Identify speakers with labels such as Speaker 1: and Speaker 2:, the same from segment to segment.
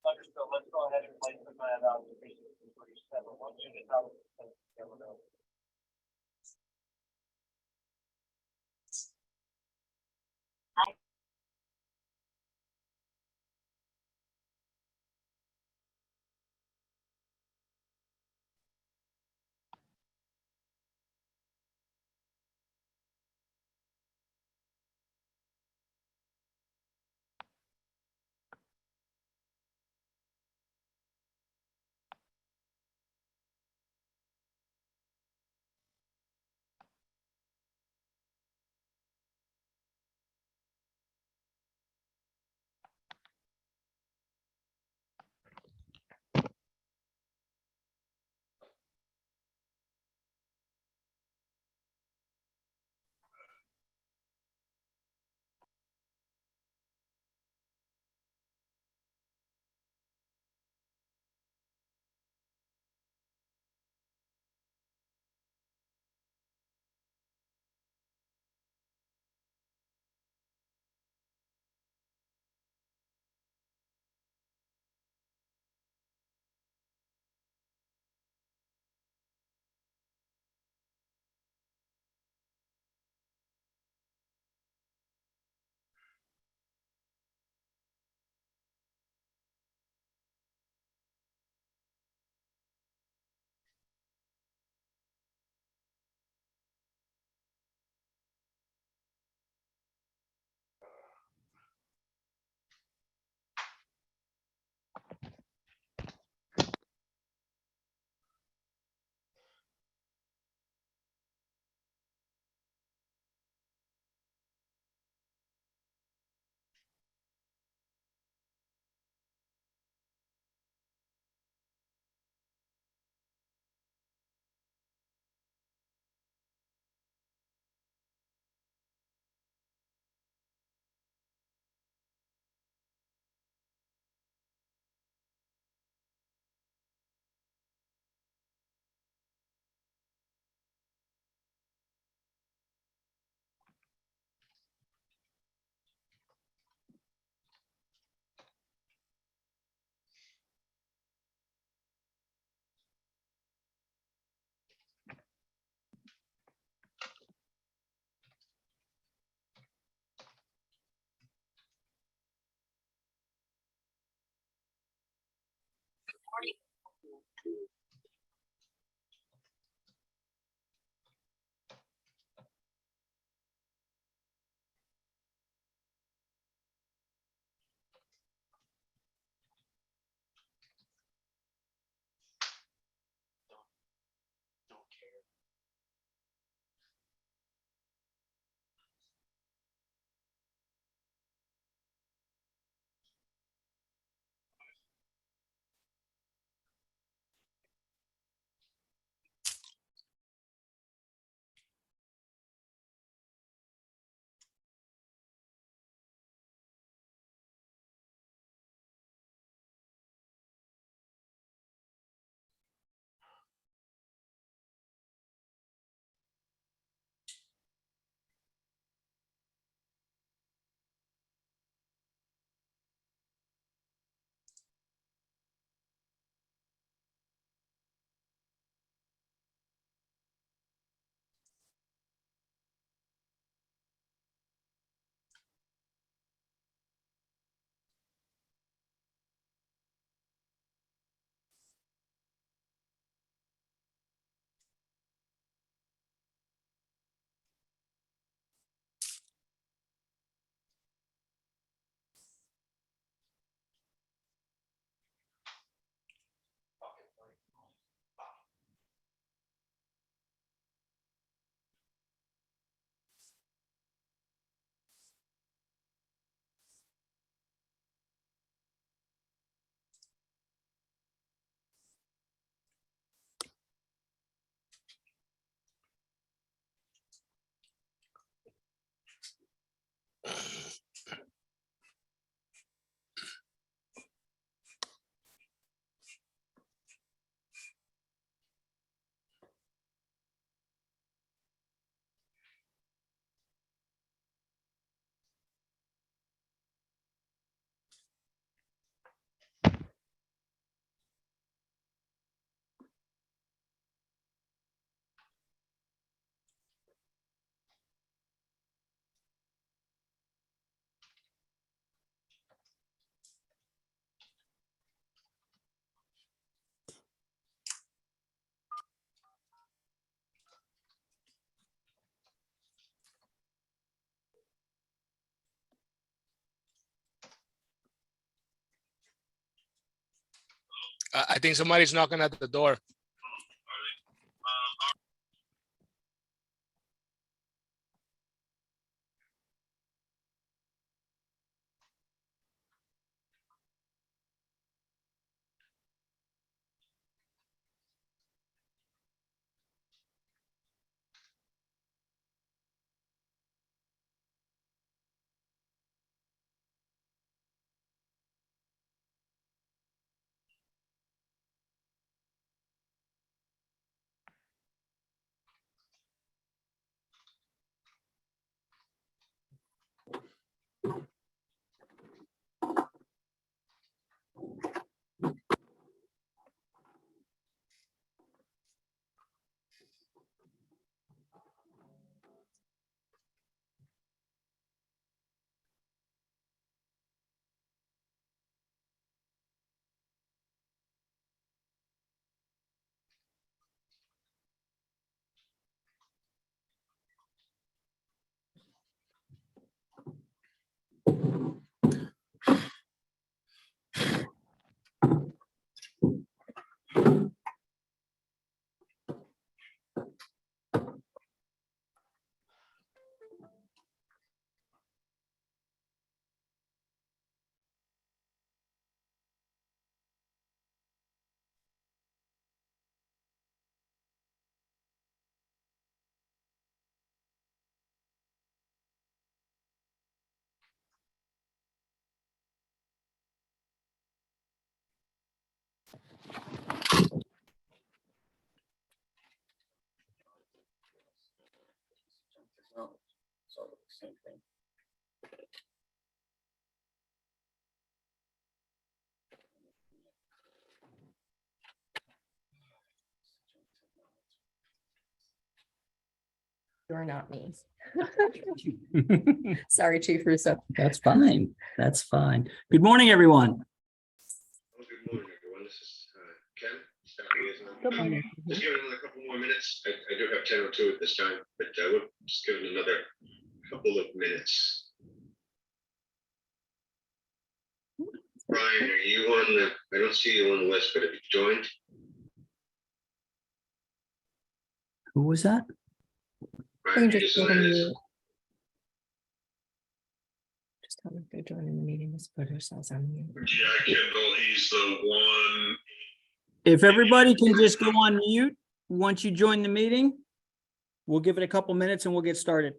Speaker 1: Understood. Let's go ahead and place the plan out to be 1 unit out.
Speaker 2: I think somebody's knocking at the door.
Speaker 3: You're not me. Sorry, Chief Russo.
Speaker 4: That's fine. That's fine. Good morning, everyone.
Speaker 5: Well, good morning, everyone. This is Ken. Staff liaison.
Speaker 3: Good morning.
Speaker 5: Just give it another couple more minutes. I do have 10:02 at this time, but we'll just give it another couple of minutes. Brian, are you on the, I don't see you on the list, but have you joined?
Speaker 4: Who was that?
Speaker 5: Brian
Speaker 3: Just
Speaker 5: Peterson, that is.
Speaker 3: tell them if they're joining the meeting, let's put ourselves on mute.
Speaker 5: Yeah, Kendall, he's the one.
Speaker 4: If everybody can just go on mute once you join the meeting, we'll give it a couple minutes and we'll get started.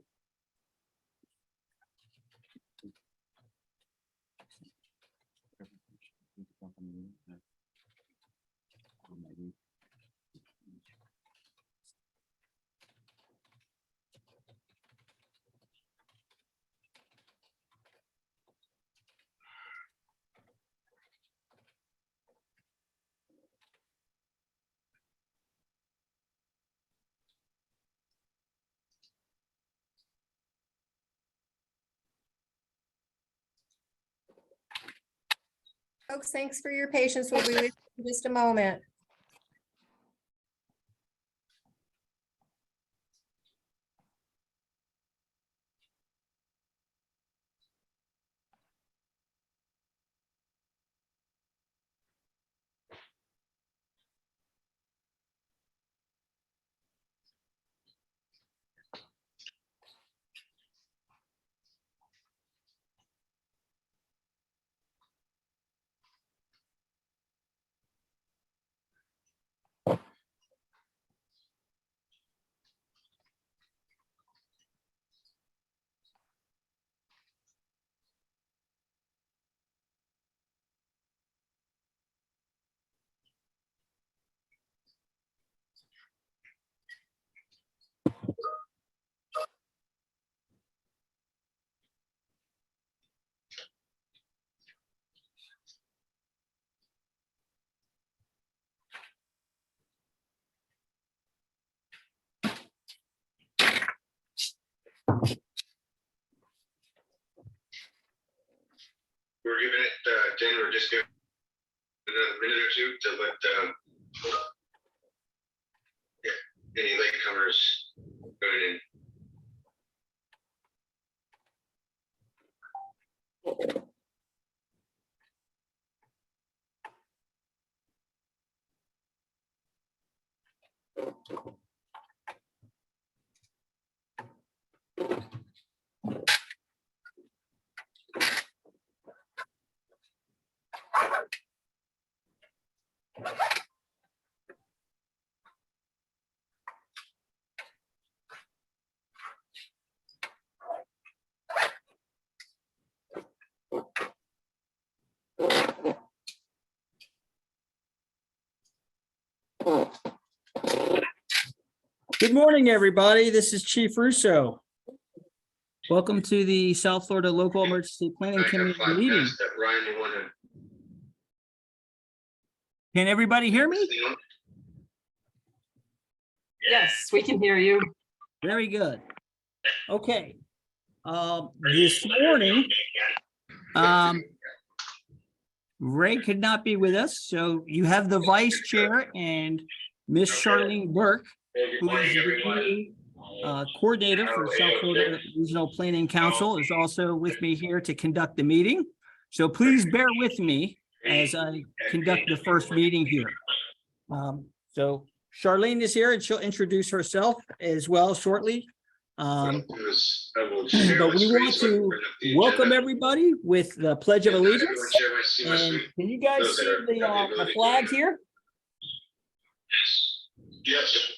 Speaker 3: Folks, thanks for your patience. We'll be with you in just a moment.
Speaker 5: We're giving it, Dan, we're just giving it another minute or two to let any latecomers join in.
Speaker 4: Good morning, everybody. This is Chief Russo. Welcome to the South Florida Local Emergency Planning
Speaker 5: I got
Speaker 4: Committee
Speaker 5: 5
Speaker 4: meeting.
Speaker 5: minutes that Ryan, you want to?
Speaker 4: Can everybody hear me?
Speaker 6: Yes, we can hear you.
Speaker 4: Very good. Okay. This morning, Ray could not be with us, so you have the vice chair and Miss Charlene Burke,
Speaker 5: Good
Speaker 4: who
Speaker 5: morning,
Speaker 4: is the
Speaker 5: everyone.
Speaker 4: new, coordinator for South Florida Regional Planning Council, is also with me here to conduct the meeting. So please bear with me as I conduct the first meeting here. So Charlene is here and she'll introduce herself as well shortly.
Speaker 5: What I'll do is I will share
Speaker 4: But
Speaker 5: my
Speaker 4: we
Speaker 5: screen
Speaker 4: want
Speaker 5: so I can
Speaker 4: to
Speaker 5: bring up the
Speaker 4: welcome
Speaker 5: agenda.
Speaker 4: everybody with the Pledge of
Speaker 5: Can everyone
Speaker 4: Allegiance.
Speaker 5: see my
Speaker 4: And
Speaker 5: screen?
Speaker 4: can you guys
Speaker 5: Those that
Speaker 4: see
Speaker 5: are- have the
Speaker 4: the
Speaker 5: ability
Speaker 4: flag
Speaker 5: to-
Speaker 4: here?
Speaker 5: Yes.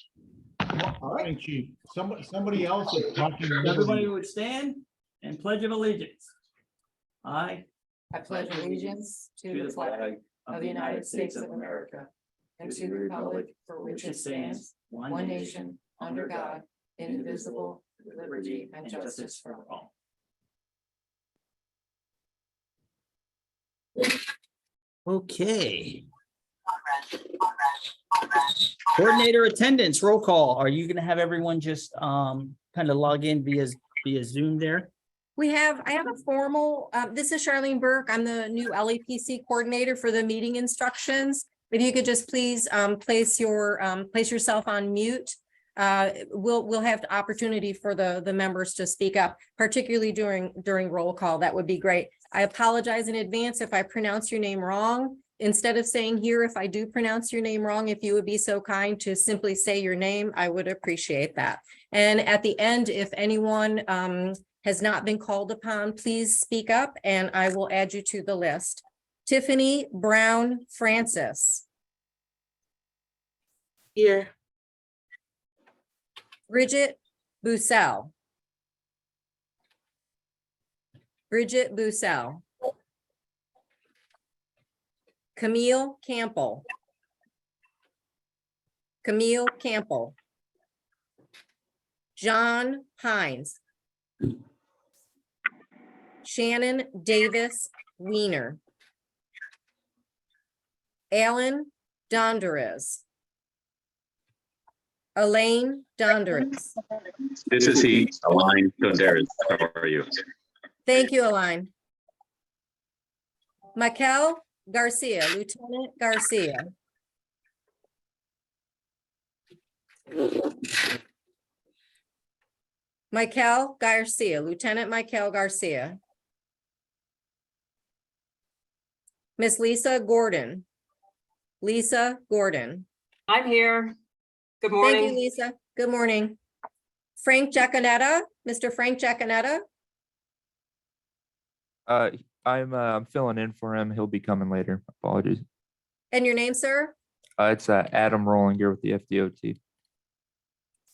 Speaker 4: All right.
Speaker 7: Morning, Chief. Somebody else is talking.
Speaker 4: Everybody would stand and Pledge of Allegiance. I
Speaker 3: I pledge allegiance to the flag of the United States of America and to the republic for which it stands, one nation, under God, indivisible, with liberty and justice for all.
Speaker 4: Okay. Coordinator attendance, roll call. Are you gonna have everyone just kind of log in via Zoom there?
Speaker 8: I have a formal, this is Charlene Burke. I'm the new LEPC coordinator for the meeting instructions. If you could just please place yourself on mute. We'll have the opportunity for the members to speak up, particularly during roll call. That would be great. I apologize in advance if I pronounce your name wrong. Instead of saying here, if I do pronounce your name wrong, if you would be so kind to simply say your name, I would appreciate that. And at the end, if anyone has not been called upon, please speak up and I will add you to the list. Tiffany Brown Francis.
Speaker 6: Here.
Speaker 8: Bridget Bussell. Bridget Bussell. Camille Campbell. Camille Campbell. John Hines. Shannon Davis Weiner. Alan Donderes. Elaine Donderes.
Speaker 9: This is he, Align Donderas. How are you?
Speaker 8: Thank you, Aline. Michael Garcia, Lieutenant Garcia. Michael Garcia, Lieutenant Michael Garcia. Miss Lisa Gordon. Lisa Gordon.
Speaker 6: I'm here. Good
Speaker 8: Thank you,
Speaker 6: morning.
Speaker 8: Lisa. Good morning. Frank Giaconetta, Mr. Frank Giaconetta.
Speaker 10: I'm filling in for him. He'll be coming later. Apologies.
Speaker 8: And your name, sir?
Speaker 10: It's Adam Rollinger with the FDOT.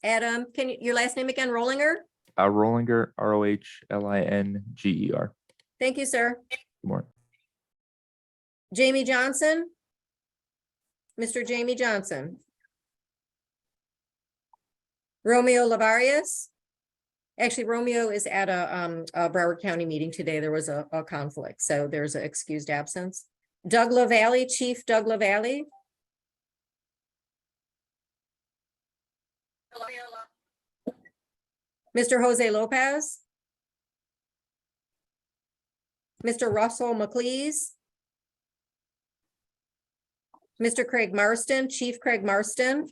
Speaker 8: Adam, your last name again, Rollinger?
Speaker 10: Rollinger, ROHLINGER.
Speaker 8: Thank you, sir.
Speaker 10: Good morning.
Speaker 8: Jamie Johnson. Mr. Jamie Johnson. Romeo Lavarius. Actually, Romeo is at a Broward County meeting today. There was a conflict, so there's an excused absence. Doug LaValle, Chief Doug LaValle. Mr. Jose Lopez. Mr. Russell McLeese. Mr. Craig Marston, Chief Craig Marston.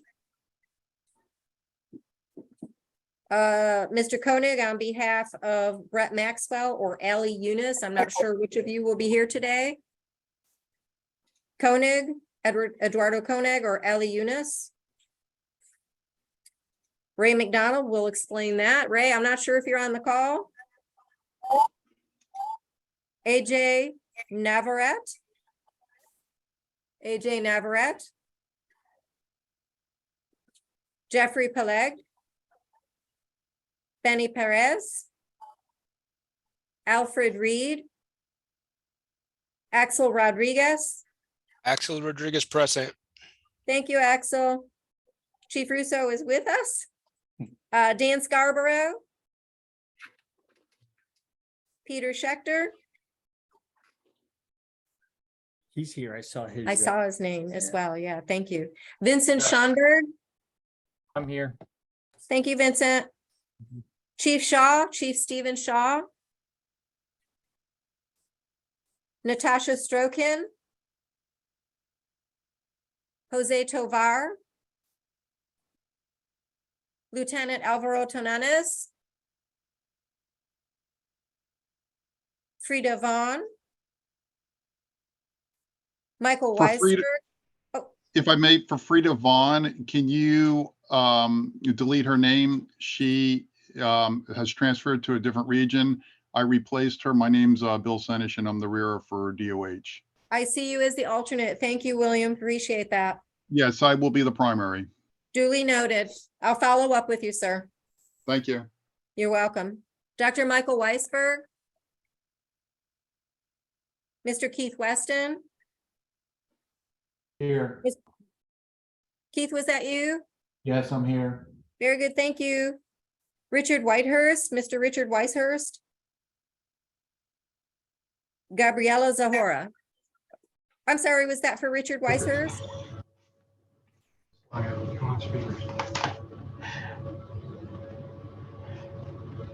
Speaker 8: Mr. Koenig, on behalf of Brett Maxwell or Allie Eunice, I'm not sure which of you will be here today. Koenig, Eduardo Koenig or Allie Eunice. Ray McDonald will explain that. Ray, I'm not sure if you're on the call. AJ Navarrete. AJ Navarrete. Jeffrey Peleg. Benny Perez. Alfred Reed. Axel Rodriguez.
Speaker 2: Axel Rodriguez present.
Speaker 8: Thank you, Axel. Chief Russo is with us. Dan Scarborough. Peter Schechter.
Speaker 4: He's here. I saw his.
Speaker 8: I saw his name as
Speaker 4: Yeah.
Speaker 8: well. Yeah, thank you. Vincent Schonberg.
Speaker 10: I'm here.
Speaker 8: Thank you, Vincent. Chief Shaw, Chief Stephen Shaw. Natasha Strokin. Jose Tovar. Lieutenant Alvaro Tonanes. Frida Vaughn. Michael
Speaker 11: For Frida-
Speaker 8: Weisberg.
Speaker 11: If I may, for Frida Vaughn, can you delete her name? She has transferred to a different region. I replaced her. My name's Bill Senish and I'm the rear for DOH.
Speaker 8: I see you as the alternate. Thank you, William. Appreciate that.
Speaker 11: Yes, I will be the primary.
Speaker 8: Duly noted. I'll follow up with you, sir.
Speaker 11: Thank you.
Speaker 8: You're welcome. Dr. Michael Weisberg. Mr. Keith Weston.
Speaker 7: Here.
Speaker 8: Keith, was that you?
Speaker 7: Yes, I'm here.
Speaker 8: Very good, thank you. Richard Whitehurst, Mr. Richard Weishurst. Gabriela Zahora. I'm sorry, was that for Richard Weishurst?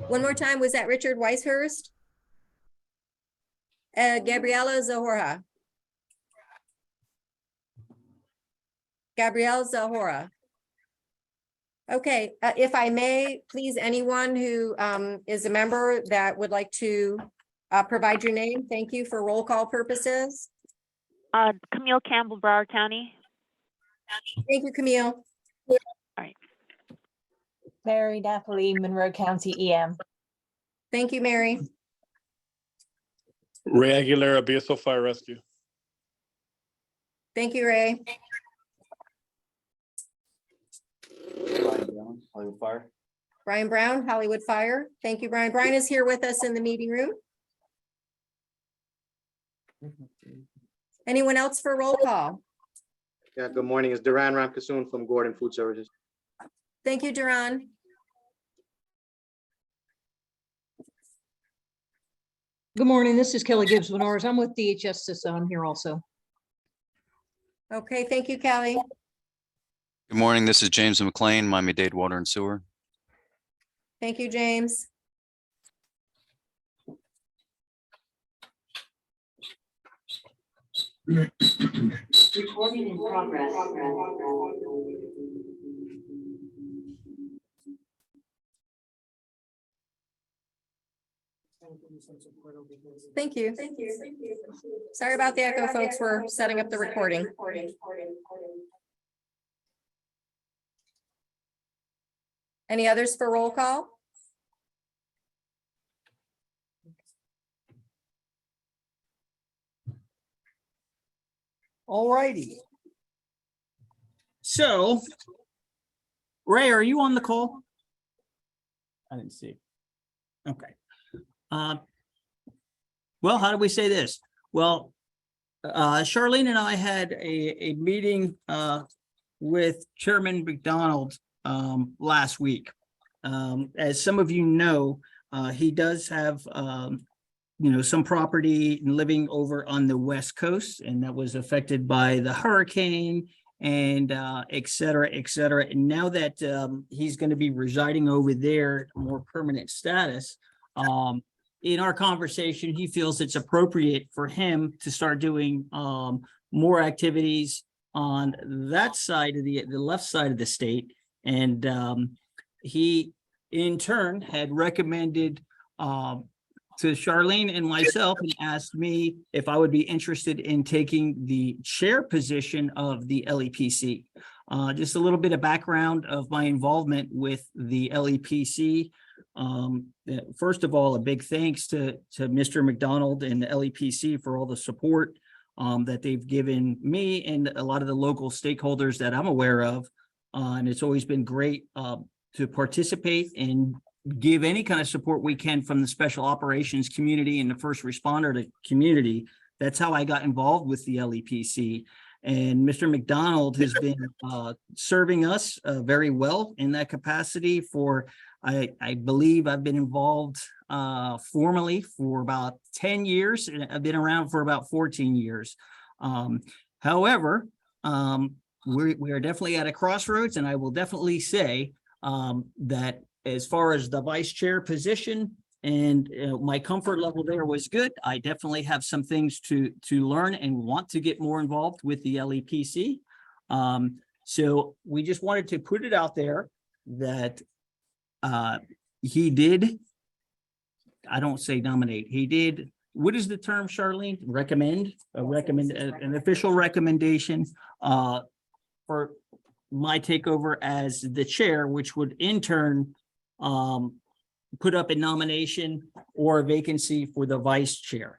Speaker 8: One more time, was that Richard Weishurst? Gabriela Zahora. Gabrielle Zahora. Okay, if I may, please, anyone who is a member that would like to provide your name, thank you for roll call purposes.
Speaker 12: Camille Campbell, Broward County.
Speaker 8: Thank you, Camille.
Speaker 3: Mary Napoli, Monroe County EM.
Speaker 8: Thank you, Mary.
Speaker 13: Ray Aguilera, BSO Fire Rescue.
Speaker 8: Thank you, Ray.
Speaker 9: Hollywood Fire.
Speaker 8: Brian Brown, Hollywood Fire. Thank you, Brian. Brian is here with us in the meeting room. Anyone else for roll call?
Speaker 14: Yeah, good morning. It's Duran Ramkasoon from Gordon Food Services.
Speaker 8: Thank you, Duran.
Speaker 15: Good morning. This is Kelly Gibbs Winars. I'm with DHS, so I'm here also.
Speaker 8: Okay, thank you, Kelly.
Speaker 16: Good morning. This is James McLean, Miami-Dade Water and Sewer.
Speaker 8: Thank you, James.
Speaker 3: Recording in progress.
Speaker 8: Thank you. Sorry about the echo, folks. We're setting up the recording. Any others for roll call?
Speaker 4: All righty. So, Ray, are you on the call? I didn't see. Okay. Well, how do we say this? Well, Charlene and I had a meeting with Chairman McDonald last week. As some of you know, he does have some property and living over on the West Coast, and that was affected by the hurricane and et cetera, et cetera. And now that he's going to be residing over there, more permanent status, in our conversation, he feels it's appropriate for him to start doing more activities on that side of the left side of the state. And he, in turn, had recommended to Charlene and myself and asked me if I would be interested in taking the chair position of the LEPC. Just a little bit of background of my involvement with the LEPC. First of all, a big thanks to Mr. McDonald and the LEPC for all the support that they've given me and a lot of the local stakeholders that I'm aware of. And it's always been great to participate and give any kind of support we can from the special operations community and the first responder community. That's how I got involved with the LEPC. And Mr. McDonald has been serving us very well in that capacity for, I believe I've been involved formally for about 10 years, and I've been around for about 14 years. However, we are definitely at a crossroads, and I will definitely say that as far as the vice chair position and my comfort level there was good. I definitely have some things to learn and want to get more involved with the LEPC. So we just wanted to put it out there that he did, I don't say nominate, he did, what is the term, Charlene? Recommend, an official recommendation for my takeover as the chair, which would in turn put up a nomination or a vacancy for the vice chair.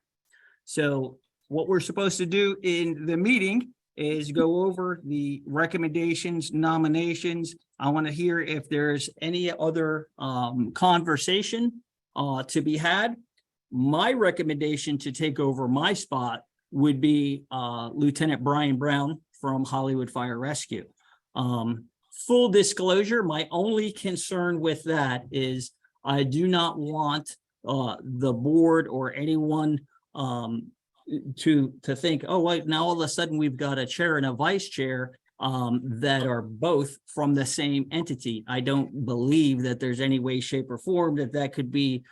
Speaker 4: So what we're supposed to do in the meeting is go over the recommendations, nominations. I want to hear if there's any other conversation to be had. My recommendation to take over my spot would be Lieutenant Brian Brown from Hollywood Fire Rescue. Full disclosure, my only concern with that is I do not want the board or anyone to think, oh, wait, now all of a sudden we've got a chair and a vice chair that are both from the same entity. I don't believe that there's any way, shape, or form that could be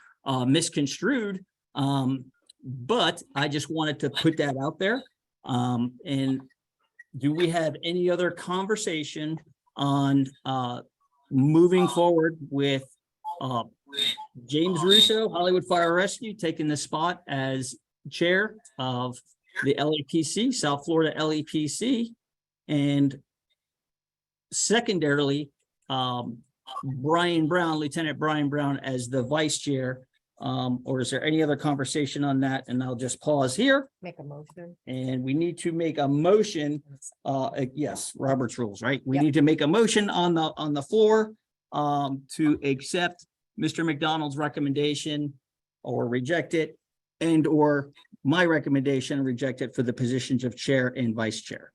Speaker 4: misconstrued. But I just wanted to put that out there. And do we have any other conversation on moving forward with James Russo, Hollywood Fire Rescue, taking the spot as chair of the LEPC, South Florida LEPC, and secondarily, Brian Brown, Lieutenant Brian Brown as the vice chair, or is there any other conversation on that? And I'll just pause here.
Speaker 3: Make a motion.
Speaker 4: And we need to make a motion. Yes, Robert's rules, right? We
Speaker 3: Yep.
Speaker 4: need to make a motion on the floor to accept Mr. McDonald's recommendation or reject it, and or my recommendation, reject it for the positions of chair and vice chair.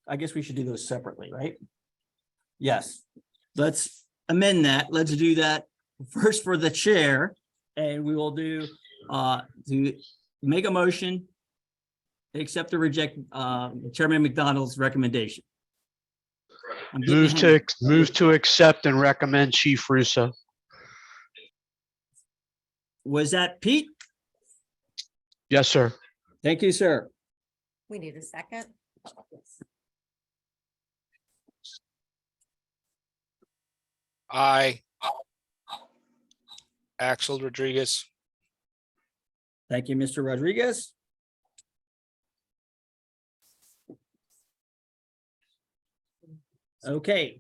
Speaker 4: I guess we should do those separately, right? Yes, let's amend that. Let's do that first for the chair, and we will do to make a motion, accept or reject Chairman McDonald's recommendation.
Speaker 17: Move to accept and recommend Chief Russo.
Speaker 4: Was that Pete?
Speaker 17: Yes, sir.
Speaker 4: Thank you, sir.
Speaker 8: We need a second.
Speaker 2: Aye. Axel Rodriguez.
Speaker 4: Thank you, Mr. Rodriguez. Okay,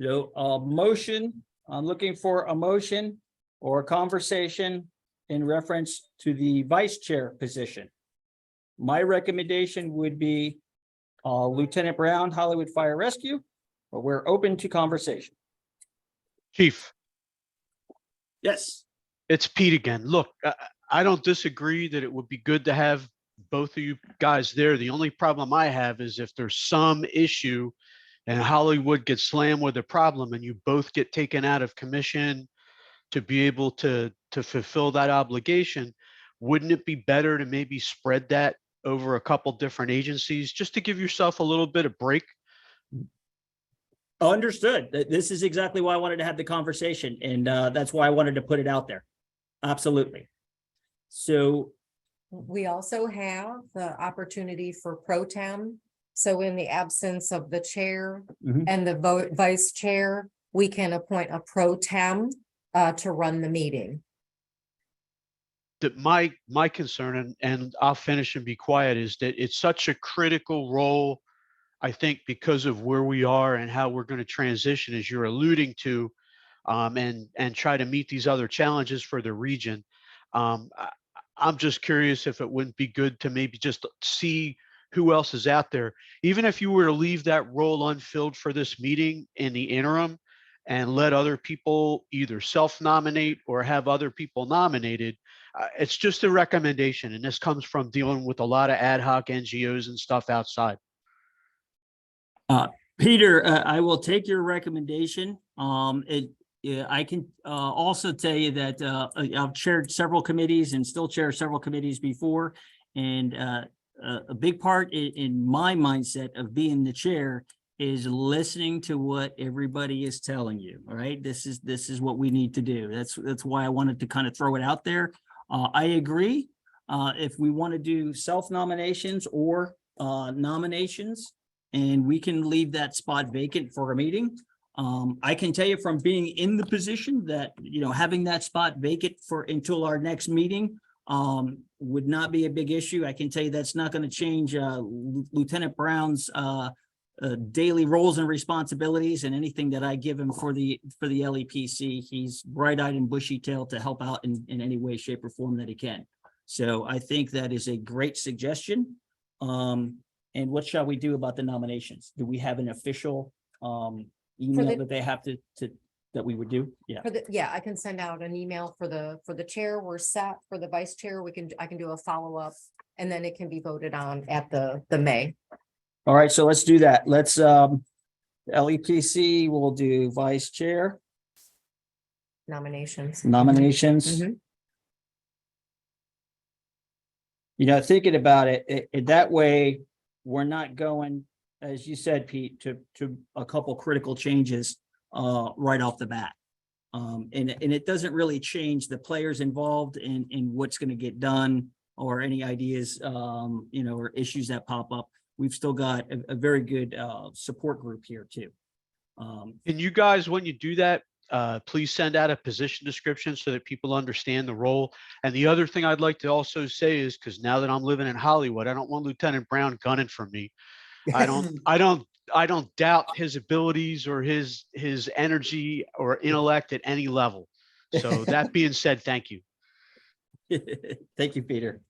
Speaker 4: so motion, I'm looking for a motion or a conversation in reference to the vice chair position. My recommendation would be Lieutenant Brown, Hollywood Fire Rescue, but we're open to conversation.
Speaker 17: Chief,
Speaker 4: Yes.
Speaker 17: it's Pete again. Look, I don't disagree that it would be good to have both of you guys there. The only problem I have is if there's some issue and Hollywood gets slammed with a problem and you both get taken out of commission to be able to fulfill that obligation, wouldn't it be better to maybe spread that over a couple different agencies just to give yourself a little bit of break?
Speaker 4: Understood. This is exactly why I wanted to have the conversation, and that's why I wanted to put it out there. Absolutely. So
Speaker 3: We also have the opportunity for pro tem. So in the absence of the chair
Speaker 4: Mhm.
Speaker 3: and the vice chair, we can appoint a pro tem to run the meeting.
Speaker 17: That my concern, and I'll finish and be quiet, is that it's such a critical role, I think, because of where we are and how we're going to transition, as you're alluding to, and try to meet these other challenges for the region. I'm just curious if it wouldn't be good to maybe just see who else is out there, even if you were to leave that role unfilled for this meeting in the interim, and let other people either self-nominate or have other people nominated. It's just a recommendation, and this comes from dealing with a lot of ad hoc NGOs and stuff outside.
Speaker 4: Peter, I will take your recommendation. I can also tell you that I've chaired several committees and still chair several committees before. And a big part in my mindset of being the chair is listening to what everybody is telling you. All right, this is what we need to do. That's why I wanted to kind of throw it out there. I agree. If we want to do self-nominations or nominations, and we can leave that spot vacant for a meeting. I can tell you from being in the position that, having that spot vacant until our next meeting would not be a big issue. I can tell you that's not going to change Lieutenant Brown's daily roles and responsibilities and anything that I give him for the LEPC. He's bright-eyed and bushy-tailed to help out in any way, shape, or form that he can. So I think that is a great suggestion. And what shall we do about the nominations? Do we have an official email that they have to that we would do? Yeah.
Speaker 8: I can send out an email for the chair. We're set. For the vice chair, I can do a follow-up, and then it can be voted on at the May.
Speaker 4: All right, so let's do that. Let's LEPC will do vice chair
Speaker 8: Nominations.
Speaker 4: nominations. Thinking about it, that way we're not going, as you said, Pete, to a couple critical changes right off the bat. And it doesn't really change the players involved in what's going to get done or any ideas, or issues that pop up. We've still got a very good support group here too.
Speaker 17: Can you guys, when you do that, please send out a position description so that people understand the role. And the other thing I'd like to also say is, because now that I'm living in Hollywood, I don't want Lieutenant Brown gunning for me. I don't doubt his abilities or his energy or intellect at any level. So that being said, thank you.
Speaker 4: Thank you, Peter.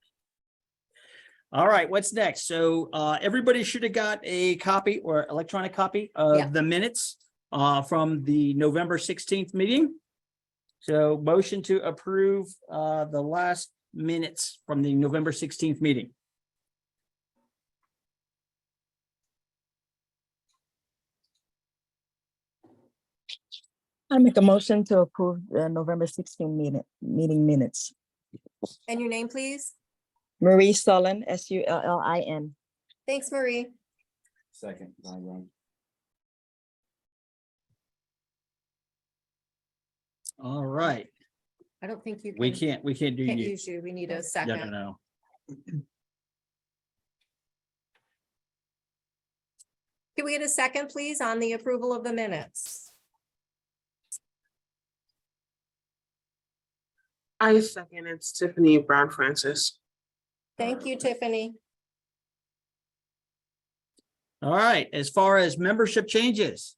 Speaker 4: All right, what's next? So everybody should have got a copy or electronic copy of the minutes from the November 16th meeting. So motion to approve the last minutes from the November 16th meeting.
Speaker 3: I make a motion to approve the November 16th meeting minutes.
Speaker 8: And your name, please?
Speaker 3: Marie Sullin, Sullin.
Speaker 8: Thanks, Marie.
Speaker 7: Second.
Speaker 4: All right,
Speaker 8: I don't think you can.
Speaker 4: we can't do
Speaker 8: Can't
Speaker 4: you.
Speaker 8: use you. We need a second.
Speaker 4: No.
Speaker 8: Can we get a second, please, on the approval of the minutes?
Speaker 18: I second. It's Tiffany Brown Francis.
Speaker 8: Thank you, Tiffany.
Speaker 4: All right, as far as membership changes,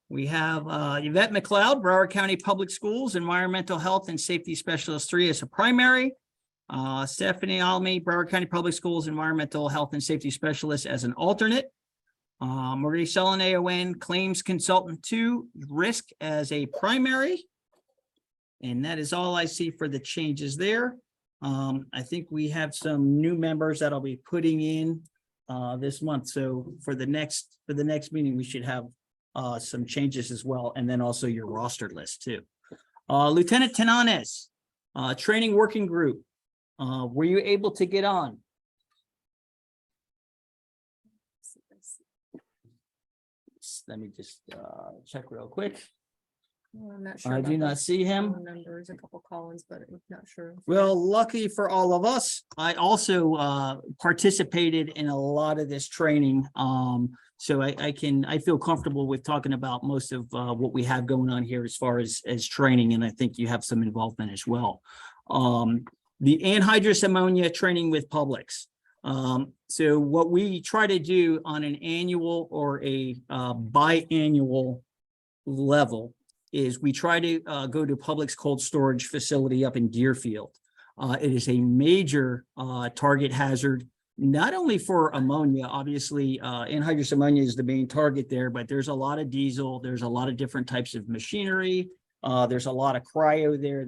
Speaker 4: we have Yvette McLeod, Broward County Public Schools, Environmental Health and Safety Specialist 3 as a primary. Stephanie Almy, Broward County Public Schools, Environmental Health and Safety Specialist as an alternate. Marie Sullen, AON, Claims Consultant 2, Risk as a primary. And that is all I see for the changes there. I think we have some new members that I'll be putting in this month. So for the next meeting, we should have some changes as well, and then also your roster list too. Lieutenant Tenanes, training working group. Were you able to get on? Let me just check real quick.
Speaker 8: I'm not sure.
Speaker 4: I do not see him.
Speaker 8: Numbers, a couple call-ins, but I'm not sure.
Speaker 4: Well, lucky for all of us, I also participated in a lot of this training. So I feel comfortable with talking about most of what we have going on here as far as training, and I think you have some involvement as well. The anhydrous ammonia training with Publix. So what we try to do on an annual or a biannual level is we try to go to Publix cold storage facility up in Deerfield. It is a major target hazard not only for ammonia, obviously, anhydrous ammonia is the main target there, but there's a lot of diesel, there's a lot of different types of machinery, there's a lot of cryo there.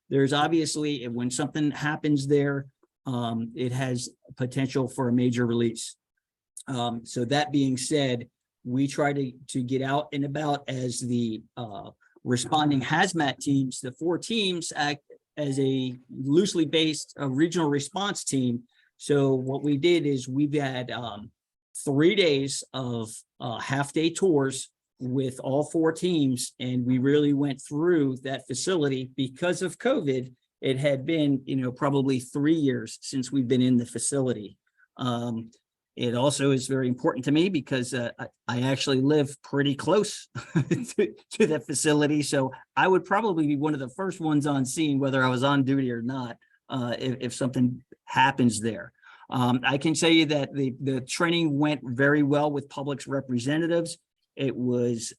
Speaker 4: There's obviously, when something happens there, it has potential for a major release. So that being said, we try to get out and about as the responding hazmat teams. The 4 teams act as a loosely based regional response team. So what we did is we've had 3 days of half-day tours with all 4 teams, and we really went through that facility. Because of COVID, it had been, probably 3 years since we've been in the facility. It also is very important to me because I actually live pretty close to that facility. So I would probably be one of the first ones on scene, whether I was on duty or not, if something happens there. I can tell you that the training went very well with public's representatives. It was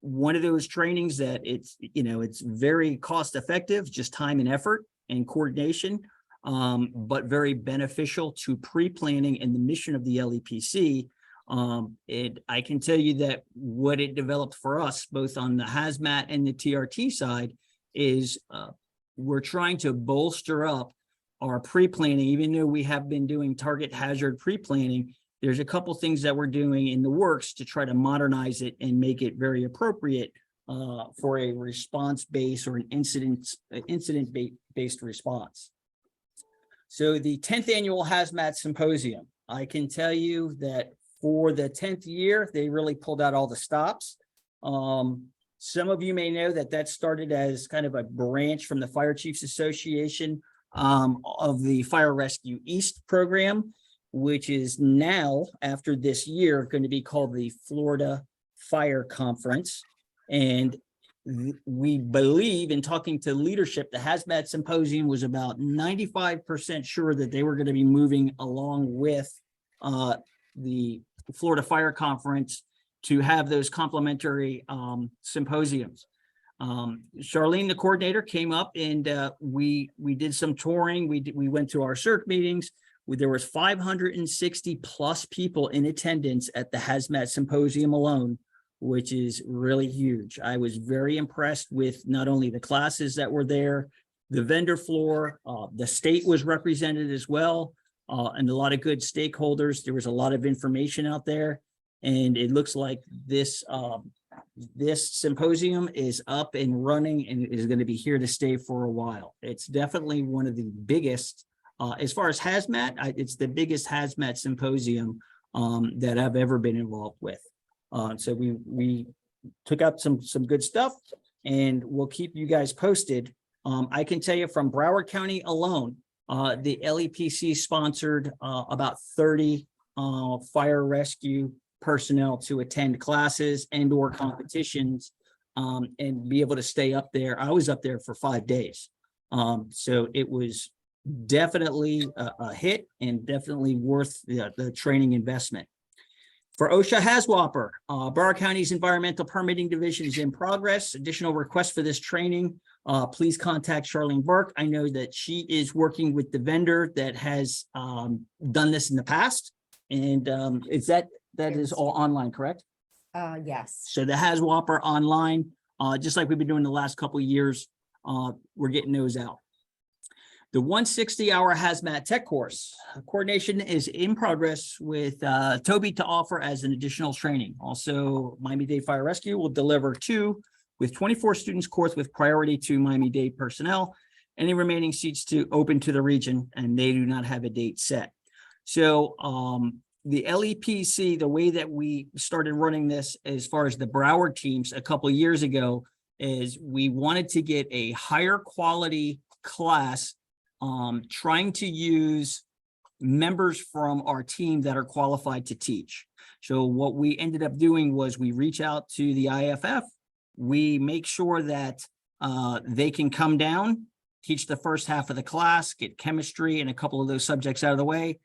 Speaker 4: one of those trainings that it's very cost effective, just time and effort and coordination. But very beneficial to pre-planning and the mission of the LEPC. I can tell you that what it developed for us, both on the hazmat and the TRT side, is we're trying to bolster up our pre-planning. Even though we have been doing target hazard pre-planning, there's a couple things that we're doing in the works to try to modernize it and make it very appropriate for a response-based or an incident-based response. So the 10th annual Hazmat Symposium, I can tell you that for the 10th year, they really pulled out all the stops. Some of you may know that started as kind of a branch from the Fire Chiefs Association of the Fire Rescue East program, which is now, after this year, going to be called the Florida Fire Conference. And we believe, in talking to leadership, the Hazmat Symposium was about 95% sure that they were going to be moving along with the Florida Fire Conference to have those complementary symposiums. Charlene, the coordinator, came up and we did some touring. We went to our CERC meetings. There was 560 plus people in attendance at the Hazmat Symposium alone, which is really huge. I was very impressed with not only the classes that were there, the vendor floor, the state was represented as well, and a lot of good stakeholders. There was a lot of information out there, and it looks like this symposium is up and running and is going to be here to stay for a while. It's definitely one of the biggest, as far as hazmat, it's the biggest hazmat symposium that I've ever been involved with. So we took out some good stuff, and we'll keep you guys posted. I can tell you from Broward County alone, the LEPC sponsored about 30 fire rescue personnel to attend classes and or competitions and be able to stay up there. I was up there for 5 days. So it was definitely a hit and definitely worth the training investment. For OSHA HAZWOPER, Broward County's Environmental Permitting Division is in progress. Additional requests for this training, please contact Charlene Burke. I know that she is working with the vendor that has done this in the past. And is that is all online, correct?
Speaker 3: Yes.
Speaker 4: So the HAZWOPER online, just like we've been doing the last couple of years, we're getting those out. The 160-hour hazmat tech course coordination is in progress with Toby to offer as an additional training. Also, Miami-Dade Fire Rescue will deliver 2 with 24 students course with priority to Miami-Dade personnel. Any remaining seats to open to the region, and they do not have a date set. So the LEPC, the way that we started running this as far as the Broward teams a couple of years ago, is we wanted to get a higher quality class, trying to use members from our team that are qualified to teach. So what we ended up doing was we reach out to the IFF. We make sure that they can come down, teach the first half of the class, get chemistry and a couple of those subjects out of the way.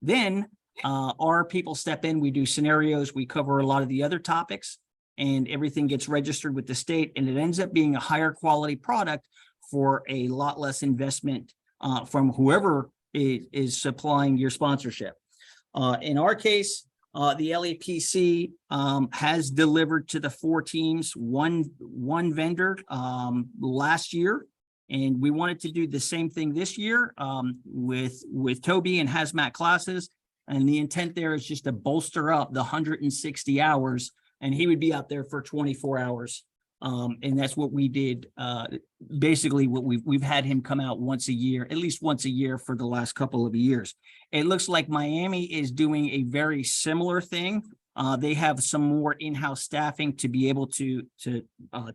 Speaker 4: Then our people step in, we do scenarios, we cover a lot of the other topics, and everything gets registered with the state, and it ends up being a higher quality product for a lot less investment from whoever is supplying your sponsorship. In our case, the LEPC has delivered to the 4 teams one vendor last year. And we wanted to do the same thing this year with Toby and hazmat classes. And the intent there is just to bolster up the 160 hours, and he would be out there for 24 hours. And that's what we did. Basically, what we've had him come out once a year, at least once a year for the last couple of years. It looks like Miami is doing a very similar thing. They have some more in-house staffing to be able to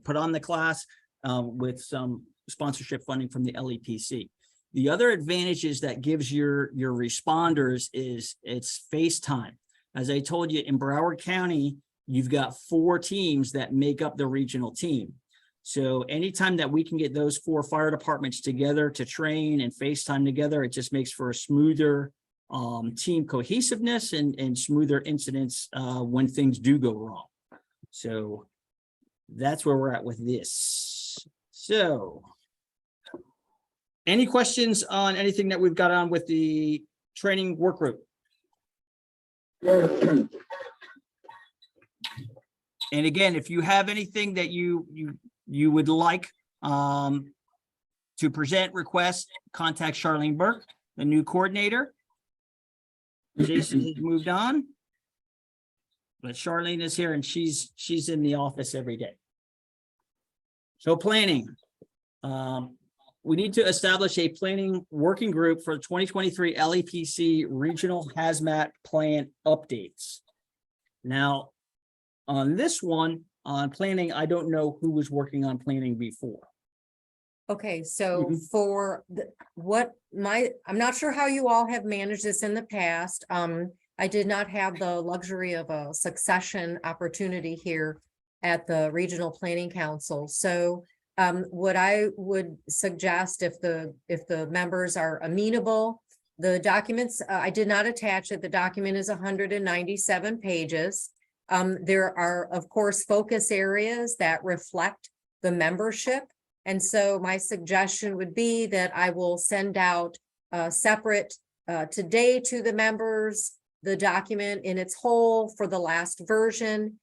Speaker 4: put on the class with some sponsorship funding from the LEPC. The other advantages that gives your responders is it's FaceTime. As I told you, in Broward County, you've got 4 teams that make up the regional team. So anytime that we can get those 4 fire departments together to train and FaceTime together, it just makes for a smoother team cohesiveness and smoother incidents when things do go wrong. So that's where we're at with this. So any questions on anything that we've got on with the training work group? And again, if you have anything that you would like to present, request, contact Charlene Burke, the new coordinator. Jason has moved on, but Charlene is here and she's in the office every day. So planning. We need to establish a planning working group for 2023 LEPC regional hazmat plan updates. Now, on this one, on planning, I don't know who was working on planning before.
Speaker 8: Okay, so for I'm not sure how you all have managed this in the past. I did not have the luxury of a succession opportunity here at the Regional Planning Council. So what I would suggest, if the members are amenable, the documents, I did not attach it. The document is 197 pages. There are, of course, focus areas that reflect the membership. And so my suggestion would be that I will send out separate today to the members, the document in its whole for the last version.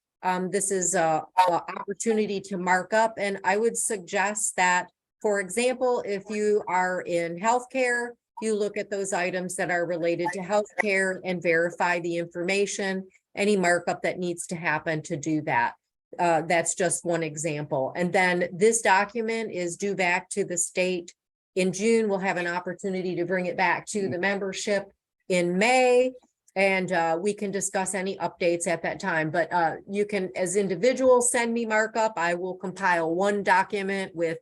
Speaker 8: This is an opportunity to mark up. And I would suggest that, for example, if you are in healthcare, you look at those items that are related to healthcare and verify the information, any markup that needs to happen to do that. That's just one example. And then this document is due back to the state in June. We'll have an opportunity to bring it back to the membership in May. And we can discuss any updates at that time, but you can, as individuals, send me markup. I will compile one document with,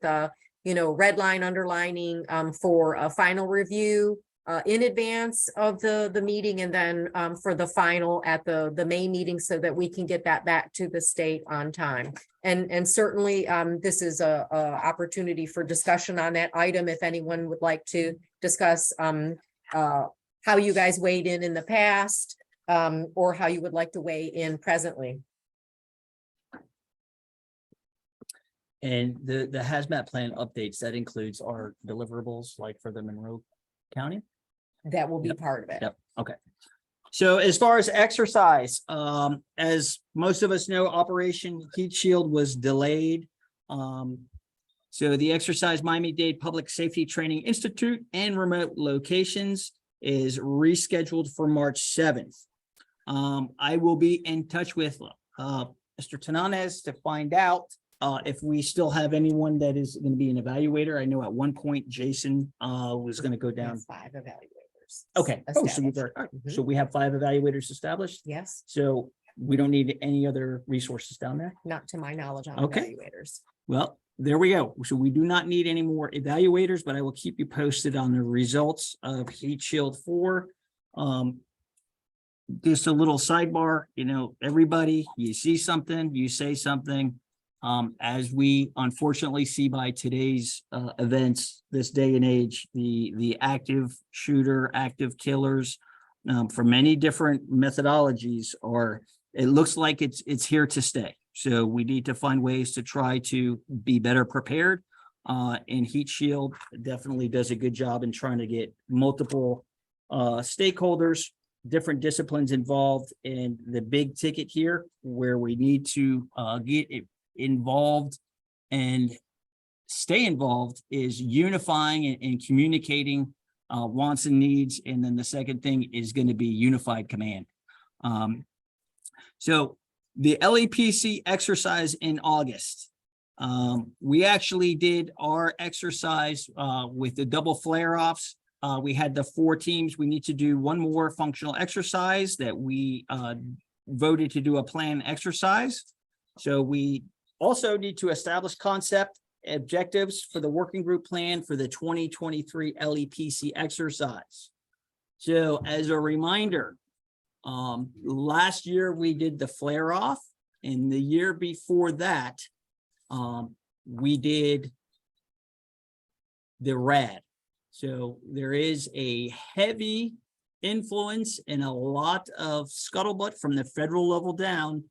Speaker 8: red line underlining for a final review in advance of the meeting, and then for the final at the May meeting, so that we can get that back to the state on time. And certainly this is a opportunity for discussion on that item. If anyone would like to discuss how you guys weighed in the past, or how you would like to weigh in presently.
Speaker 4: And the hazmat plan updates, that includes our deliverables, like for the Monroe County?
Speaker 8: That will be part of it.
Speaker 4: Yep, okay. So as far as exercise, as most of us know, Operation Heat Shield was delayed. So the exercise Miami-Dade Public Safety Training Institute and remote locations is rescheduled for March 7th. I will be in touch with Mr. Tananez to find out if we still have anyone that is going to be an evaluator. I know at one point Jason was going to go down.
Speaker 8: 5 evaluators.
Speaker 4: Okay. Oh, so we have 5 evaluators established?
Speaker 8: Yes.
Speaker 4: So we don't need any other resources down there?
Speaker 8: Not to my knowledge on
Speaker 4: Okay.
Speaker 8: evaluators.
Speaker 4: Well, there we go. So we do not need any more evaluators, but I will keep you posted on the results of Heat Shield 4. Just a little sidebar, everybody, you see something, you say something. As we unfortunately see by today's events, this day and age, the active shooter, active killers for many different methodologies it looks like it's here to stay. So we need to find ways to try to be better prepared. And Heat Shield definitely does a good job in trying to get multiple stakeholders, different disciplines involved. And the big ticket here where we need to get involved and stay involved is unifying and communicating wants and needs. And then the second thing is going to be unified command. So the LEPC exercise in August, we actually did our exercise with the double flare-offs. We had the 4 teams. We need to do one more functional exercise that we voted to do a plan exercise. So we also need to establish concept objectives for the working group plan for the 2023 LEPC exercise. So as a reminder, last year we did the flare off, and the year before that, we did the RAD. So there is a heavy influence and a lot of scuttlebutt from the federal level down,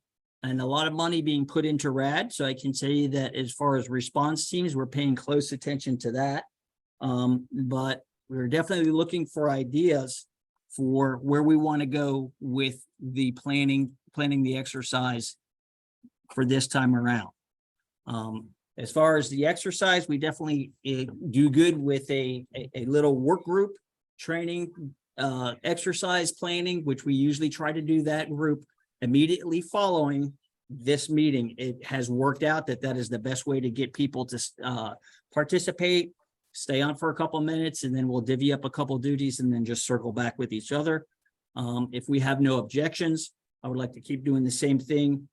Speaker 4: and a lot of money being put into RAD. So I can say that as far as response teams, we're paying close attention to that. But we're definitely looking for ideas for where we want to go with the planning the exercise for this time around. As far as the exercise, we definitely do good with a little work group training, exercise planning, which we usually try to do that group immediately following this meeting. It has worked out that is the best way to get people to participate, stay on for a couple minutes, and then we'll divvy up a couple duties and then just circle back with each other. If we have no objections, I would like to keep doing the same thing.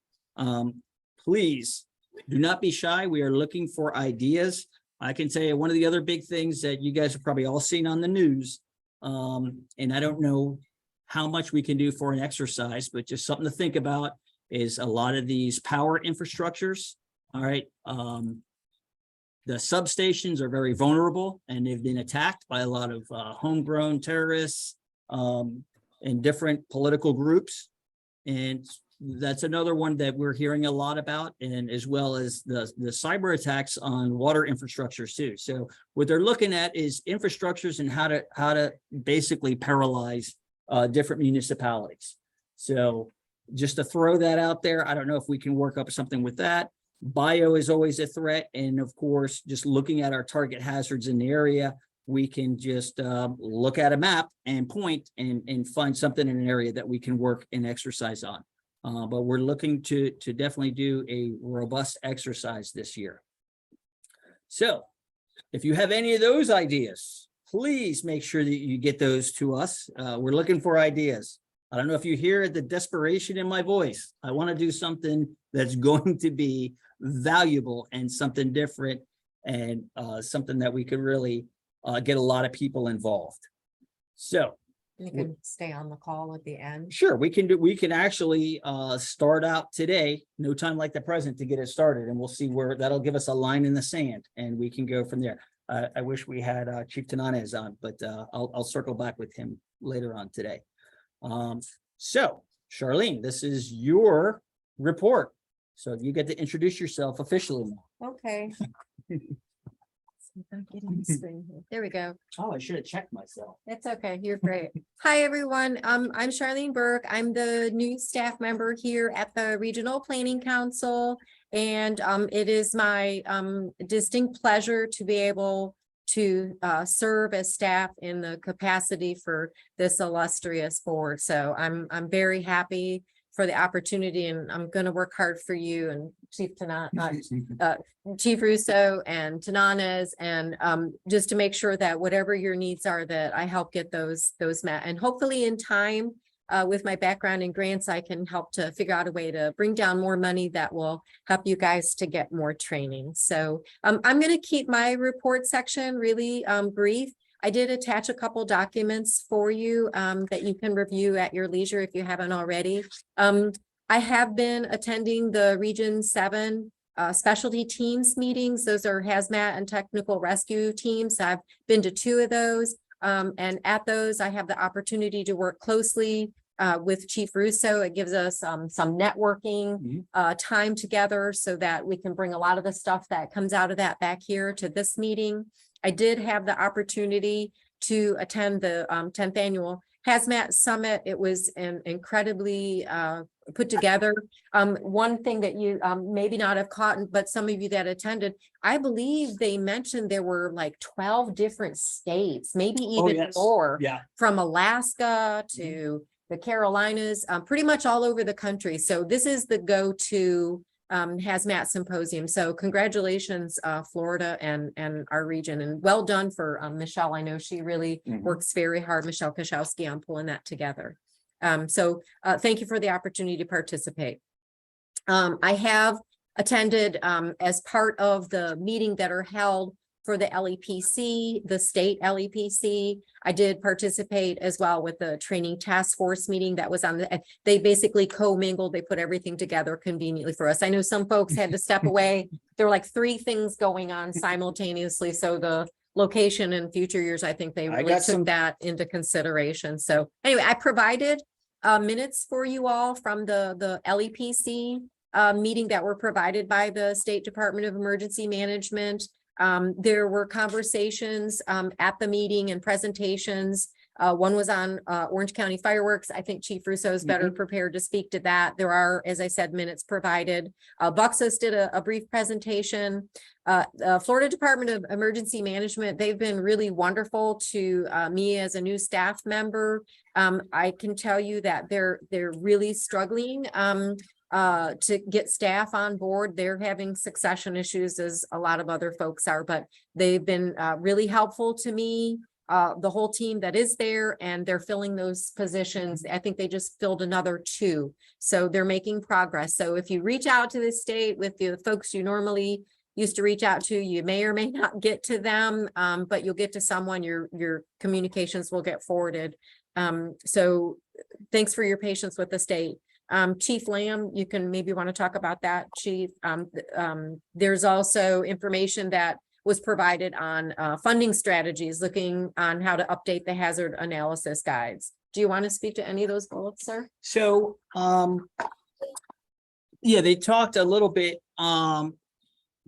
Speaker 4: Please do not be shy. We are looking for ideas. I can tell you one of the other big things that you guys have probably all seen on the news, and I don't know how much we can do for an exercise, but just something to think about is a lot of these power infrastructures. All right. The substations are very vulnerable, and they've been attacked by a lot of homegrown terrorists and different political groups. And that's another one that we're hearing a lot about, and as well as the cyber attacks on water infrastructures too. So what they're looking at is infrastructures and how to basically paralyze different municipalities. So just to throw that out there, I don't know if we can work up something with that. Bio is always a threat. And of course, just looking at our target hazards in the area, we can just look at a map and point and find something in an area that we can work and exercise on. But we're looking to definitely do a robust exercise this year. So if you have any of those ideas, please make sure that you get those to us. We're looking for ideas. I don't know if you hear the desperation in my voice. I want to do something that's going to be valuable and something different, and something that we could really get a lot of people involved. So
Speaker 3: you can stay on the call at the end.
Speaker 4: Sure, we can actually start out today, no time like the present, to get it started, and we'll see where that'll give us a line in the sand, and we can go from there. I wish we had Chief Tananez on, but I'll circle back with him later on today. So Charlene, this is your report. So you get to introduce yourself officially now.
Speaker 8: Okay. There we go.
Speaker 4: Oh, I should have checked myself.
Speaker 8: It's okay. You're great. Hi, everyone. I'm Charlene Burke. I'm the new staff member here at the Regional Planning Council. And it is my distinct pleasure to be able to serve as staff in the capacity for this illustrious board. So I'm very happy for the opportunity, and I'm going to work hard for you and Chief Russo and Tananez, and just to make sure that whatever your needs are, that I help get those met. And hopefully in time, with my background in grants, I can help to figure out a way to bring down more money that will help you guys to get more training. So I'm going to keep my report section really brief. I did attach a couple documents for you that you can review at your leisure if you haven't already. I have been attending the Region 7 specialty teams meetings. Those are hazmat and technical rescue teams. I've been to 2 of those. And at those, I have the opportunity to work closely with Chief Russo. It gives us some networking time together so that we can bring a lot of the stuff that comes out of that back here to this meeting. I did have the opportunity to attend the 10th annual Hazmat Summit. It was incredibly put together. One thing that you maybe not have caught, but some of you that attended, I believe they mentioned there were like 12 different states, maybe even more, from Alaska to the Carolinas, pretty much all over the country. So this is the go-to hazmat symposium. So congratulations, Florida and our region, and well done for Michelle. I know she really works very hard, Michelle Kashowski, on pulling that together. So thank you for the opportunity to participate. I have attended as part of the meeting that are held for the LEPC, the state LEPC. I did participate as well with the training task force meeting that was on the, they basically co-mingled, they put everything together conveniently for us. I know some folks had to step away. There were like 3 things going on simultaneously. So the location in future years, I think they really took that into consideration. So anyway, I provided minutes for you all from the LEPC meeting that were provided by the State Department of Emergency Management. There were conversations at the meeting and presentations. One was on Orange County fireworks. I think Chief Russo is better prepared to speak to that. There are, as I said, minutes provided. Buxos did a brief presentation. Florida Department of Emergency Management, they've been really wonderful to me as a new staff member. I can tell you that they're really struggling to get staff on board. They're having succession issues, as a lot of other folks are, but they've been really helpful to me, the whole team that is there, and they're filling those positions. I think they just filled another 2. So they're making progress. So if you reach out to the state with the folks you normally used to reach out to, you may or may not get to them, but you'll get to someone, your communications will get forwarded. So thanks for your patience with the state. Chief Lamb, you can maybe want to talk about that, Chief. There's also information that was provided on funding strategies, looking on how to update the hazard analysis guides. Do you want to speak to any of those bullets, sir?
Speaker 4: So, yeah, they talked a little bit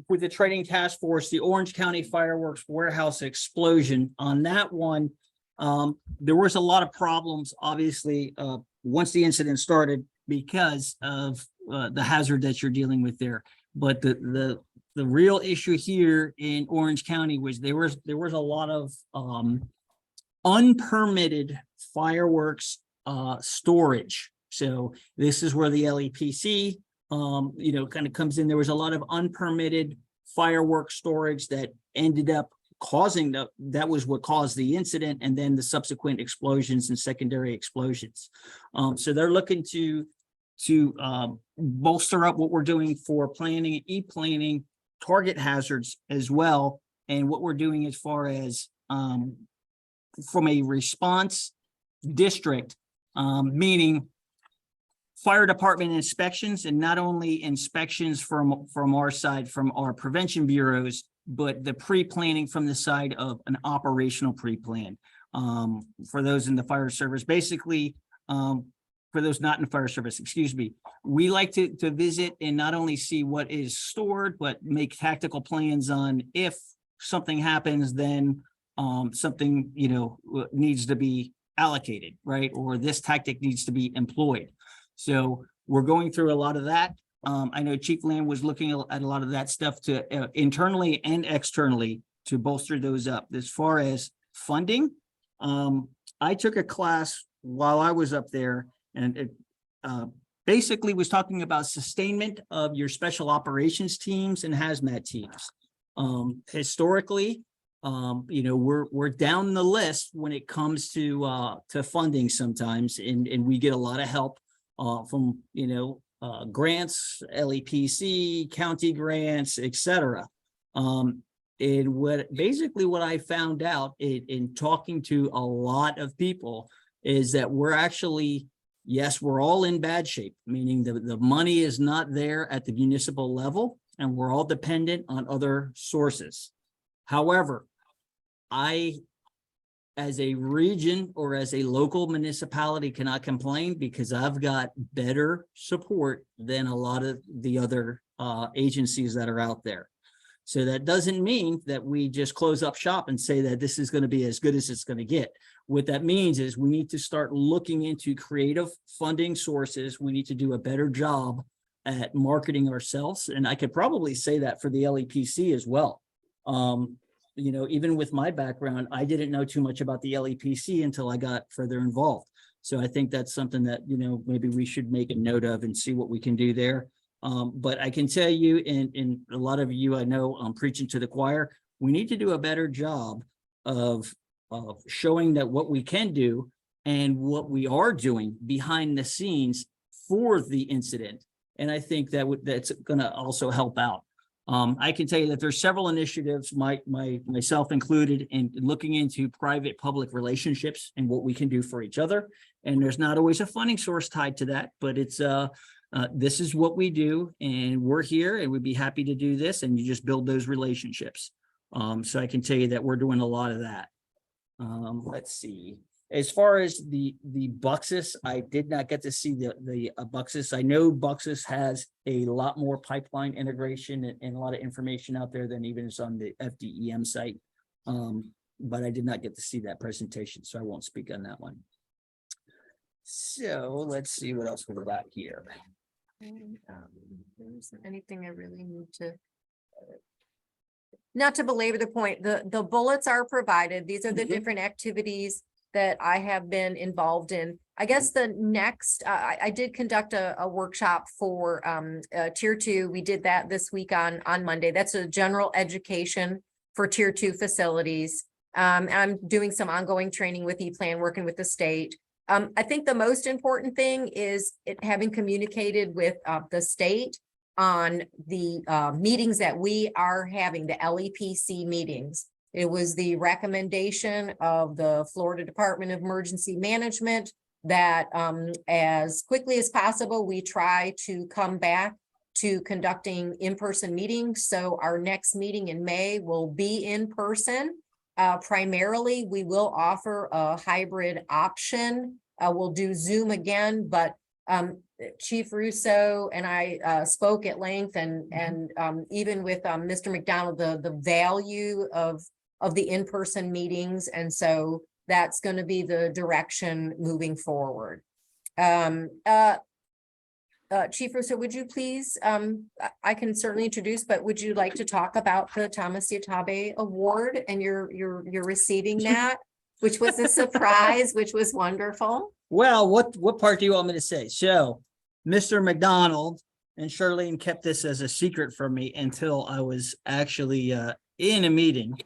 Speaker 4: with the training task force, the Orange County fireworks warehouse explosion. On that one, there was a lot of problems, obviously, once the incident started, because of the hazard that you're dealing with there. But the real issue here in Orange County was there was a lot of unpermitted fireworks storage. So this is where the LEPC kind of comes in. There was a lot of unpermitted fireworks storage that ended up causing that was what caused the incident, and then the subsequent explosions and secondary explosions. So they're looking to bolster up what we're doing for planning and e-planning, target hazards as well, and what we're doing as far as from a response district, meaning fire department inspections, and not only inspections from our side, from our prevention bureaus, but the pre-planning from the side of an operational pre-plan. For those in the fire service, basically, for those not in the fire service, excuse me, we like to visit and not only see what is stored, but make tactical plans on if something happens, then something, needs to be allocated, right? Or this tactic needs to be employed. So we're going through a lot of that. I know Chief Lamb was looking at a lot of that stuff to internally and externally to bolster those up. As far as funding, I took a class while I was up there, and it basically was talking about sustainment of your special operations teams and hazmat teams. Historically, we're down the list when it comes to funding sometimes, and we get a lot of help from grants, LEPC, county grants, etc. And what I found out in talking to a lot of people is that we're actually, yes, we're all in bad shape, meaning the money is not there at the municipal level, and we're all dependent on other sources. However, I as a region or as a local municipality cannot complain because I've got better support than a lot of the other agencies that are out there. So that doesn't mean that we just close up shop and say that this is going to be as good as it's going to get. What that means is we need to start looking into creative funding sources. We need to do a better job at marketing ourselves. And I could probably say that for the LEPC as well. You know, even with my background, I didn't know too much about the LEPC until I got further involved. So I think that's something that, you know, maybe we should make a note of and see what we can do there. But I can tell you, and a lot of you I know, I'm preaching to the choir, we need to do a better job of showing that what we can do and what we are doing behind the scenes for the incident. And I think that that's going to also help out. I can tell you that there's several initiatives, myself included, in looking into private-public relationships and what we can do for each other. And there's not always a funding source tied to that, but it's this is what we do, and we're here, and we'd be happy to do this. And you just build those relationships. So I can tell you that we're doing a lot of that. Let's see. As far as the Buxus, I did not get to see the Buxus. I know Buxus has a lot more pipeline integration and a lot of information out there than even is on the FDEM site. But I did not get to see that presentation, so I won't speak on that one. So let's see what else we've got here.
Speaker 8: There's anything I really need to. Not to belabor the point, the bullets are provided. These are the different activities that I have been involved in. I guess the next, I did conduct a workshop for Tier 2. We did that this week on Monday. That's a general education for Tier 2 facilities. I'm doing some ongoing training with ePlan, working with the state. I think the most important thing is having communicated with the state on the meetings that we are having, the LEPC meetings. It was the recommendation of the Florida Department of Emergency Management that as quickly as possible, we try to come back to conducting in-person meetings. So our next meeting in May will be in person. Primarily, we will offer a hybrid option. We'll do Zoom again, but Chief Russo and I spoke at length, and even with Mr. McDonald, the value of the in-person meetings. And so that's going to be the direction moving forward. Chief Russo, would you please, I can certainly introduce, but would you like to talk about the Thomas Yatabe Award and you're receiving that, which was a surprise, which was wonderful.
Speaker 4: Well, what part do you want me to say? So Mr. McDonald and Charlene kept this as a secret from me until I was actually in a meeting.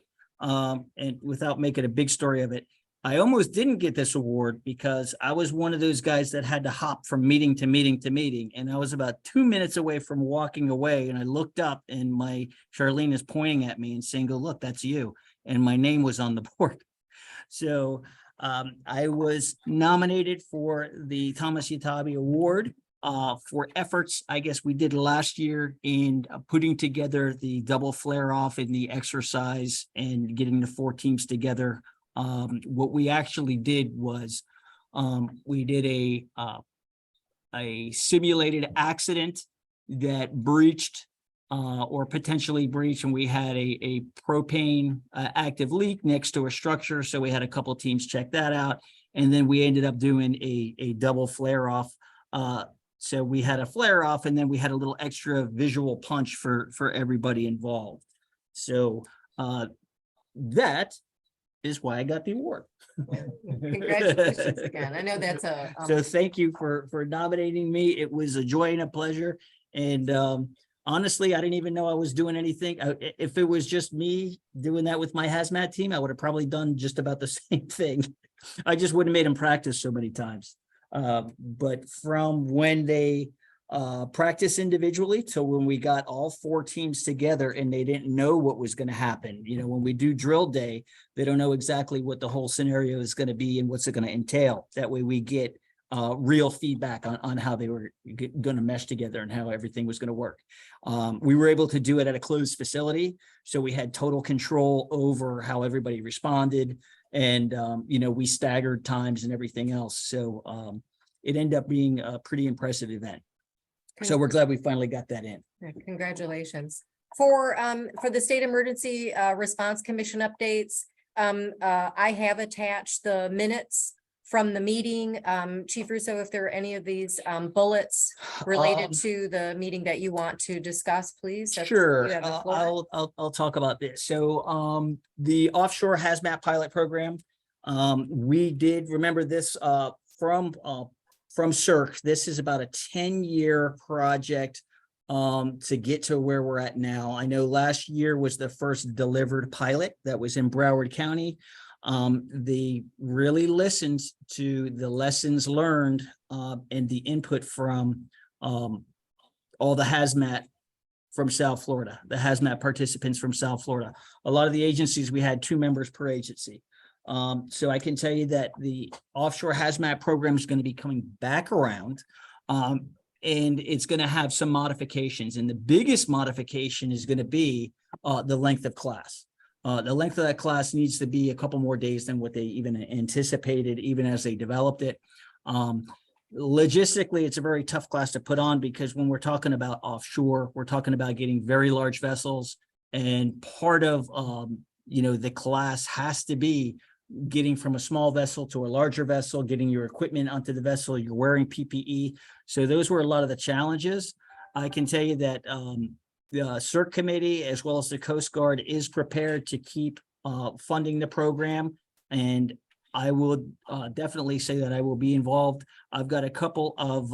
Speaker 4: And without making a big story of it, I almost didn't get this award because I was one of those guys that had to hop from meeting to meeting to meeting. And I was about 2 minutes away from walking away. And I looked up and Charlene is pointing at me and saying, "Go look, that's you." And my name was on the board. So I was nominated for the Thomas Yatabe Award for efforts, I guess we did last year in putting together the double flare off in the exercise and getting the 4 teams together. What we actually did was we did a simulated accident that breached or potentially breached, and we had a propane active leak next to a structure. So we had a couple of teams check that out. And then we ended up doing a double flare off. So we had a flare off, and then we had a little extra visual punch for everybody involved. So that is why I got the award.
Speaker 8: Congratulations again. I know that's a
Speaker 4: so thank you for nominating me. It was a joy and a pleasure. And honestly, I didn't even know I was doing anything. If it was just me doing that with my hazmat team, I would have probably done just about the same thing. I just wouldn't have made them practice so many times. But from when they practice individually to when we got all 4 teams together and they didn't know what was going to happen. You know, when we do drill day, they don't know exactly what the whole scenario is going to be and what's it going to entail. That way we get real feedback on how they were going to mesh together and how everything was going to work. We were able to do it at a closed facility. So we had total control over how everybody responded. And, we staggered times and everything else. So it ended up being a pretty impressive event. So we're glad we finally got that in.
Speaker 8: Yeah, congratulations. For the State Emergency Response Commission updates, I have attached the minutes from the meeting. Chief Russo, if there are any of these bullets related to the meeting that you want to discuss, please.
Speaker 4: Sure,
Speaker 8: You have the floor.
Speaker 4: I'll talk about this. So the offshore hazmat pilot program, we did remember this from CERC. This is about a 10-year project to get to where we're at now. I know last year was the first delivered pilot that was in Broward County. They really listened to the lessons learned and the input from all the hazmat from South Florida, the hazmat participants from South Florida. A lot of the agencies, we had 2 members per agency. So I can tell you that the offshore hazmat program is going to be coming back around. And it's going to have some modifications. And the biggest modification is going to be the length of class. The length of that class needs to be a couple more days than what they even anticipated, even as they developed it. Logistically, it's a very tough class to put on because when we're talking about offshore, we're talking about getting very large vessels. And part of, the class has to be getting from a small vessel to a larger vessel, getting your equipment onto the vessel, you're wearing PPE. So those were a lot of the challenges. I can tell you that the CERC committee, as well as the Coast Guard, is prepared to keep funding the program. And I will definitely say that I will be involved. I've got a couple of,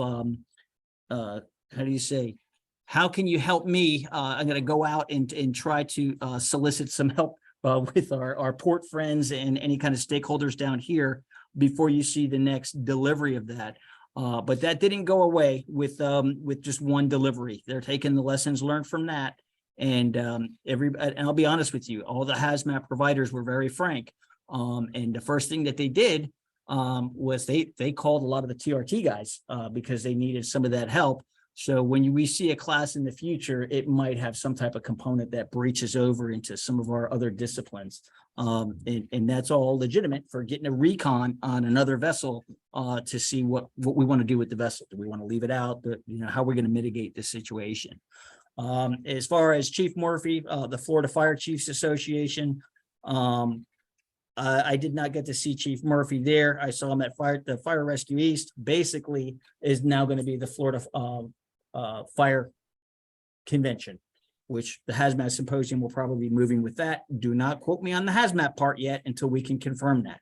Speaker 4: how can you help me? I'm going to go out and try to solicit some help with our port friends and any kind of stakeholders down here before you see the next delivery of that. But that didn't go away with just one delivery. They're taking the lessons learned from that. And and I'll be honest with you, all the hazmat providers were very frank. And the first thing that they did was they called a lot of the TRT guys because they needed some of that help. So when we see a class in the future, it might have some type of component that breaches over into some of our other disciplines. And that's all legitimate for getting a recon on another vessel to see what we want to do with the vessel. Do we want to leave it out? How we're going to mitigate this situation. As far as Chief Murphy, the Florida Fire Chiefs Association, I did not get to see Chief Murphy there. I saw him at the Fire Rescue East. Basically, is now going to be the Florida Fire Convention, which the Hazmat Symposium will probably be moving with that. Do not quote me on the hazmat part yet until we can confirm that.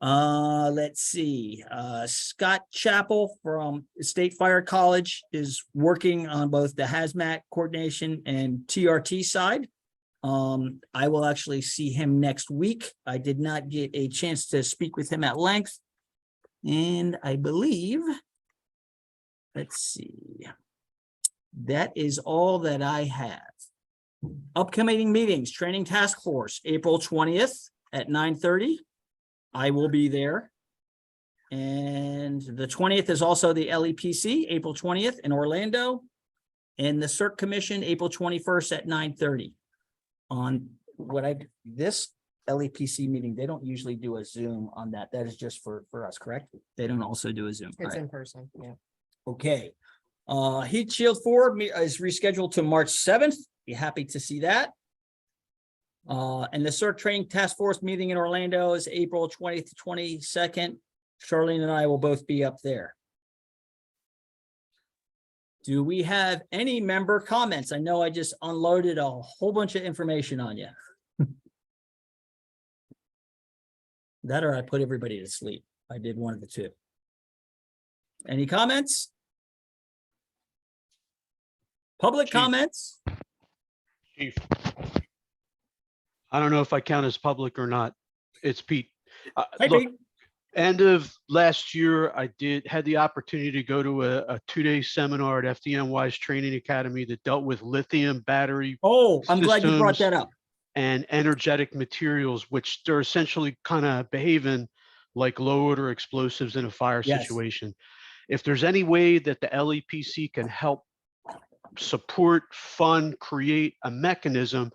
Speaker 4: Let's see. Scott Chappell from State Fire College is working on both the hazmat coordination and TRT side. I will actually see him next week. I did not get a chance to speak with him at length. And I believe, let's see, that is all that I have. Upcoming meetings, Training Task Force, April 20th at 9:30. I will be there. And the 20th is also the LEPC, April 20th in Orlando. And the CERC Commission, April 21st at 9:30. On this LEPC meeting, they don't usually do a Zoom on that. That is just for us, correct? They don't also do a Zoom.
Speaker 8: It's in person, yeah.
Speaker 4: Okay. Heat Shield 4 is rescheduled to March 7th. Be happy to see that. And the CERC Training Task Force meeting in Orlando is April 20th to 22nd. Charlene and I will both be up there. Do we have any member comments? I know I just unloaded a whole bunch of information on you. That or I put everybody to sleep. I did one of the two. Any comments? Public comments?
Speaker 17: Chief. I don't know if I count as public or not. It's Pete.
Speaker 4: Hey,
Speaker 17: Look,
Speaker 4: Pete.
Speaker 17: end of last year, I had the opportunity to go to a 2-day seminar at FDNY's Training Academy that dealt with lithium battery.
Speaker 4: Oh, I'm glad you brought that up.
Speaker 17: And energetic materials, which they're essentially kind of behaving like low order explosives in a fire situation. If there's any way that the LEPC can help support, fund, create a mechanism,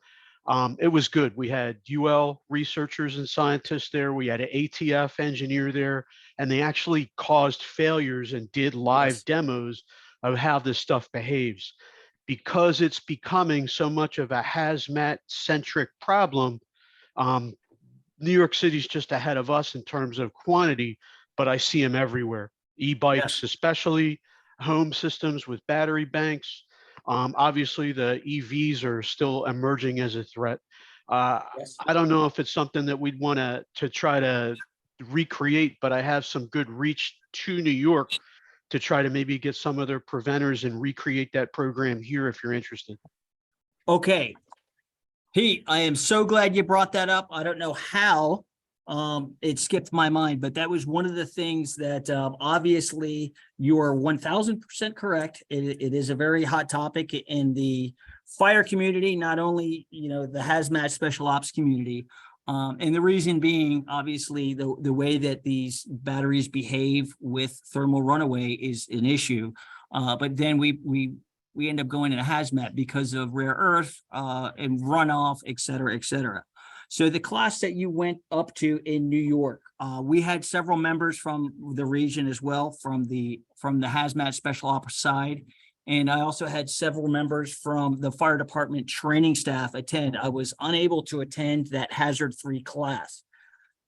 Speaker 17: It was good. We had UL researchers and scientists there. We had an ATF engineer there, and they actually caused failures and did live demos of how this stuff behaves. Because it's becoming so much of a hazmat centric problem, New York City's just ahead of us in terms of quantity, but I see them everywhere. E-bikes, especially home systems with battery banks. Obviously, the EVs are still emerging as a threat. I don't know if it's something that we'd want to try to recreate, but I have some good reach to New York to try to maybe get some of their preventers and recreate that program here if you're interested.
Speaker 4: Okay. Pete, I am so glad you brought that up. I don't know how it skipped my mind, but that was one of the things that obviously you are 1000% correct. It is a very hot topic in the fire community, not only, you know, the hazmat special ops community. And the reason being, obviously, the way that these batteries behave with thermal runaway is an issue. But then we end up going in a hazmat because of rare earth and runoff, et cetera, et cetera. So the class that you went up to in New York, we had several members from the region as well, from the hazmat special ops side. And I also had several members from the fire department training staff attend. I was unable to attend that Hazard 3 class.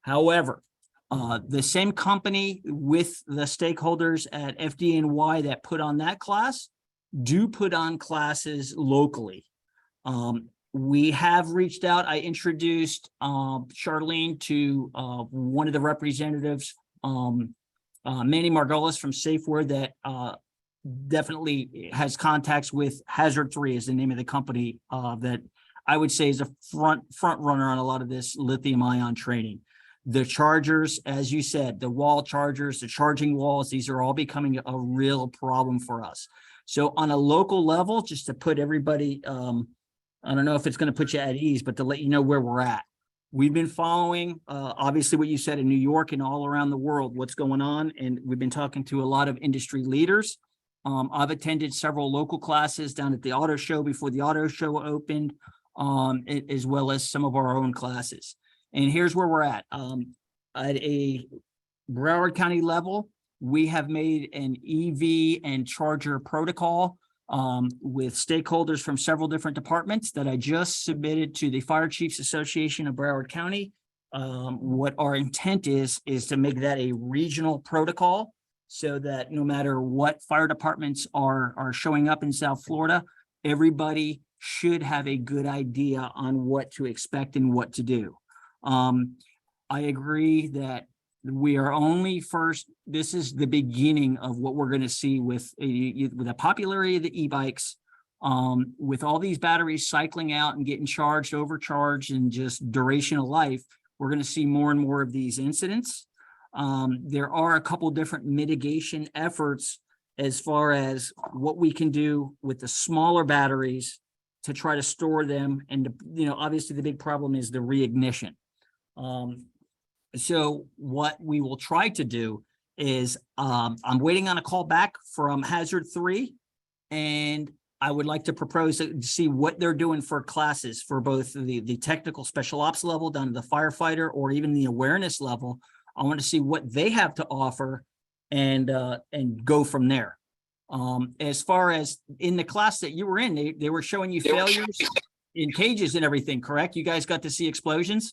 Speaker 4: However, the same company with the stakeholders at FDNY that put on that class do put on classes locally. We have reached out. I introduced Charlene to one of the representatives, Manny Margolis from SafeWord, that definitely has contacts with Hazard 3 is the name of the company that I would say is a front runner on a lot of this lithium ion training. The chargers, as you said, the wall chargers, the charging walls, these are all becoming a real problem for us. So on a local level, just to put everybody, I don't know if it's going to put you at ease, but to let you know where we're at. We've been following, obviously, what you said in New York and all around the world, what's going on. And we've been talking to a lot of industry leaders. I've attended several local classes down at the auto show before the auto show opened, as well as some of our own classes. And here's where we're at. At a Broward County level, we have made an EV and charger protocol with stakeholders from several different departments that I just submitted to the Fire Chiefs Association of Broward County. What our intent is to make that a regional protocol so that no matter what fire departments are showing up in South Florida, everybody should have a good idea on what to expect and what to do. I agree that we are only this is the beginning of what we're going to see with the popularity of the e-bikes, with all these batteries cycling out and getting charged, overcharged, and just duration of life. We're going to see more and more of these incidents. There are a couple different mitigation efforts as far as what we can do with the smaller batteries to try to store them. And, obviously the big problem is the reignition. So what we will try to do is I'm waiting on a call back from Hazard 3, and I would like to propose to see what they're doing for classes for both the technical special ops level down to the firefighter or even the awareness level. I want to see what they have to offer and go from there. As far as in the class that you were in, they were showing you failures in cages and everything, correct? You guys got to see explosions?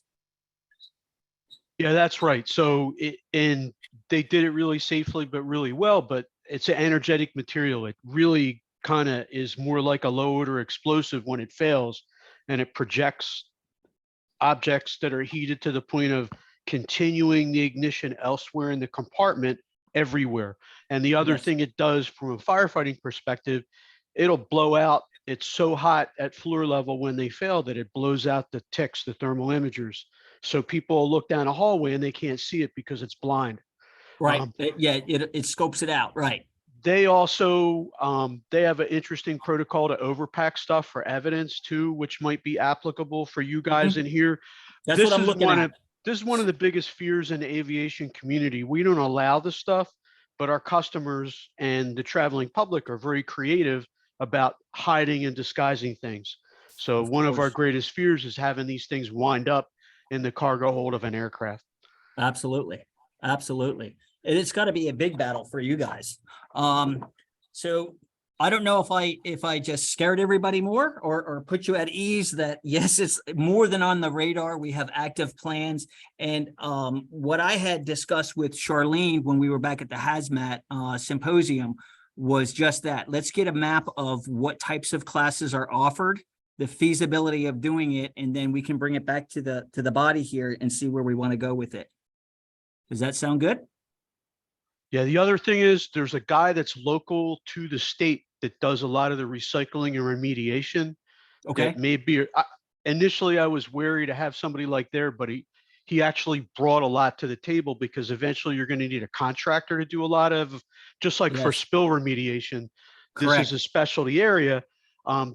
Speaker 17: Yeah, that's right. So and they did it really safely, but really well, but it's an energetic material. It really kind of is more like a low order explosive when it fails, and it projects objects that are heated to the point of continuing the ignition elsewhere in the compartment everywhere. And the other thing it does from a firefighting perspective, it'll blow out. It's so hot at floor level when they fail that it blows out the ticks, the thermal imagers. So people look down a hallway and they can't see it because it's blind.
Speaker 4: Right. It scopes it out. Right.
Speaker 17: They also, they have an interesting protocol to overpack stuff for evidence too, which might be applicable for you guys in here.
Speaker 4: That's what I'm looking at.
Speaker 17: This is one of the biggest fears in the aviation community. We don't allow this stuff, but our customers and the traveling public are very creative about hiding and disguising things. So
Speaker 4: Of
Speaker 17: one of our
Speaker 4: course.
Speaker 17: greatest fears is having these things wind up in the cargo hold of an aircraft.
Speaker 4: Absolutely, absolutely. And it's got to be a big battle for you guys. So I don't know if I just scared everybody more or put you at ease that yes, it's more than on the radar. We have active plans. And what I had discussed with Charlene when we were back at the hazmat symposium was just that. Let's get a map of what types of classes are offered, the feasibility of doing it, and then we can bring it back to the body here and see where we want to go with it. Does that sound good?
Speaker 17: Yeah, the other thing is there's a guy that's local to the state that does a lot of the recycling and remediation.
Speaker 4: Okay.
Speaker 17: That may be, initially I was wary to have somebody like there, but he actually brought a lot to the table because eventually you're going to need a contractor to do a lot of, just like for
Speaker 4: Yes.
Speaker 17: spill remediation.
Speaker 4: Correct.
Speaker 17: This is a specialty area.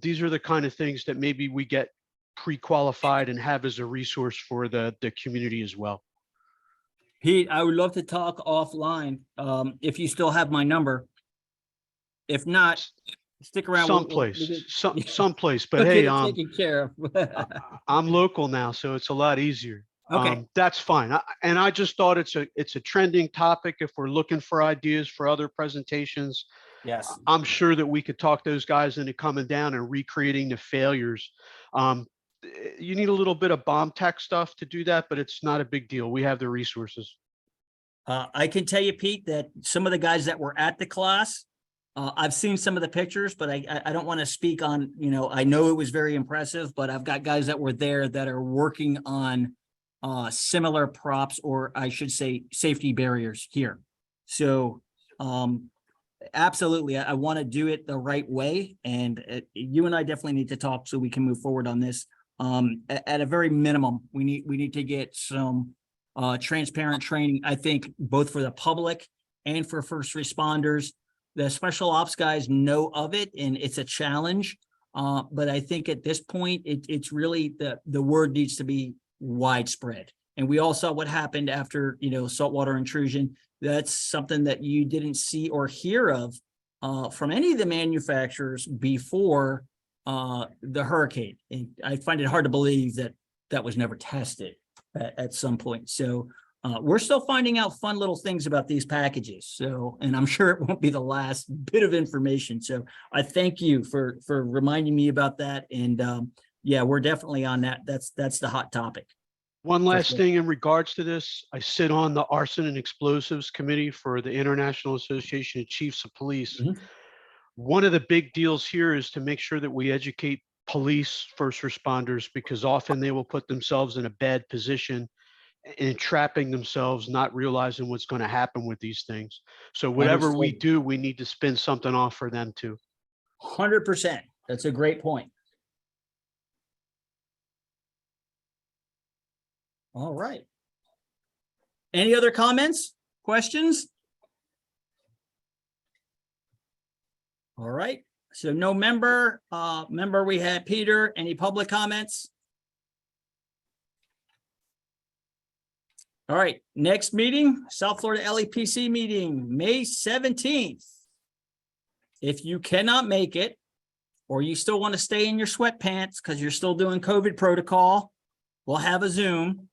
Speaker 17: These are the kind of things that maybe we get pre-qualified and have as a resource for the community as well.
Speaker 4: Pete, I would love to talk offline, if you still have my number. If not, stick around.
Speaker 17: Someplace, but
Speaker 4: We'll
Speaker 17: hey,
Speaker 4: get it taken care of.
Speaker 17: I'm local now, so it's a lot easier.
Speaker 4: Okay.
Speaker 17: That's fine. And I just thought it's a trending topic. If we're looking for ideas for other presentations,
Speaker 4: Yes.
Speaker 17: I'm sure that we could talk those guys into coming down and recreating the failures. You need a little bit of bomb tech stuff to do that, but it's not a big deal. We have the resources.
Speaker 4: I can tell you, Pete, that some of the guys that were at the class, I've seen some of the pictures, but I don't want to speak on, I know it was very impressive, but I've got guys that were there that are working on similar props, or I should say safety barriers here. So absolutely, I want to do it the right way. And you and I definitely need to talk so we can move forward on this. At a very minimum, we need to get some transparent training, I think, both for the public and for first responders. The special ops guys know of it and it's a challenge. But I think at this point, it's really the word needs to be widespread. And we all saw what happened after, saltwater intrusion. That's something that you didn't see or hear of from any of the manufacturers before the hurricane. And I find it hard to believe that was never tested at some point. So we're still finding out fun little things about these packages. So, and I'm sure it won't be the last bit of information. So I thank you for reminding me about that. And yeah, we're definitely on that. That's the hot topic.
Speaker 17: One last thing in regards to this, I sit on the Arson and Explosives Committee for the International Association of Chiefs of Police.
Speaker 4: Mm-hmm.
Speaker 17: One of the big deals here is to make sure that we educate police first responders, because often they will put themselves in a bad position and trapping themselves, not realizing what's going to happen with these things. So whatever we do, we need to spin something off for them too.
Speaker 4: 100%. That's a great point. All right. Any other comments, questions? All right. So no member, we had Peter. Any public comments? All right. Next meeting, South Florida LEPC meeting, May 17th. If you cannot make it, or you still want to stay in your sweatpants because you're still doing COVID protocol, we'll have a Zoom.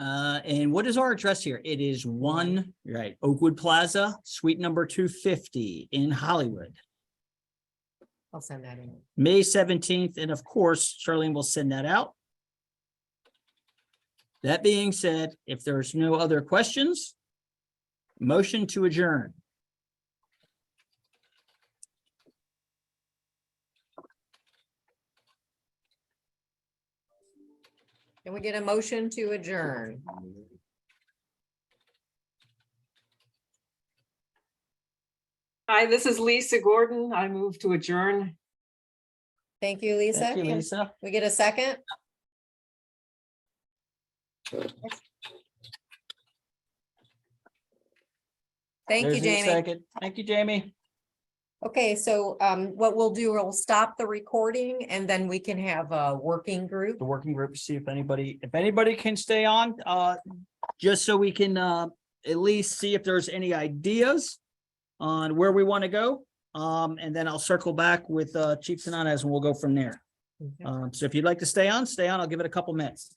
Speaker 4: And what is our address here? It is Oakwood Plaza, suite number 250 in Hollywood.
Speaker 3: I'll send that in.
Speaker 4: May 17th. And of course, Charlene will send that out. That being said, if there's no other questions, motion to adjourn.
Speaker 3: Can we get a motion to adjourn?
Speaker 6: Hi, this is Lisa Gordon. I move to adjourn.
Speaker 3: Thank you, Lisa.
Speaker 4: Thank you,
Speaker 3: Can
Speaker 4: Lisa.
Speaker 3: we get a second? Thank you,
Speaker 4: There's a
Speaker 3: Jamie.
Speaker 4: second. Thank you, Jamie.
Speaker 3: Okay, so what we'll do, we'll stop the recording and then we can have a working group.
Speaker 4: The working group, see if anybody can stay on, just so we can at least see if there's any ideas on where we want to go. And then I'll circle back with Chief Sananez and we'll go from there. So if you'd like to stay on, stay on. I'll give it a couple minutes.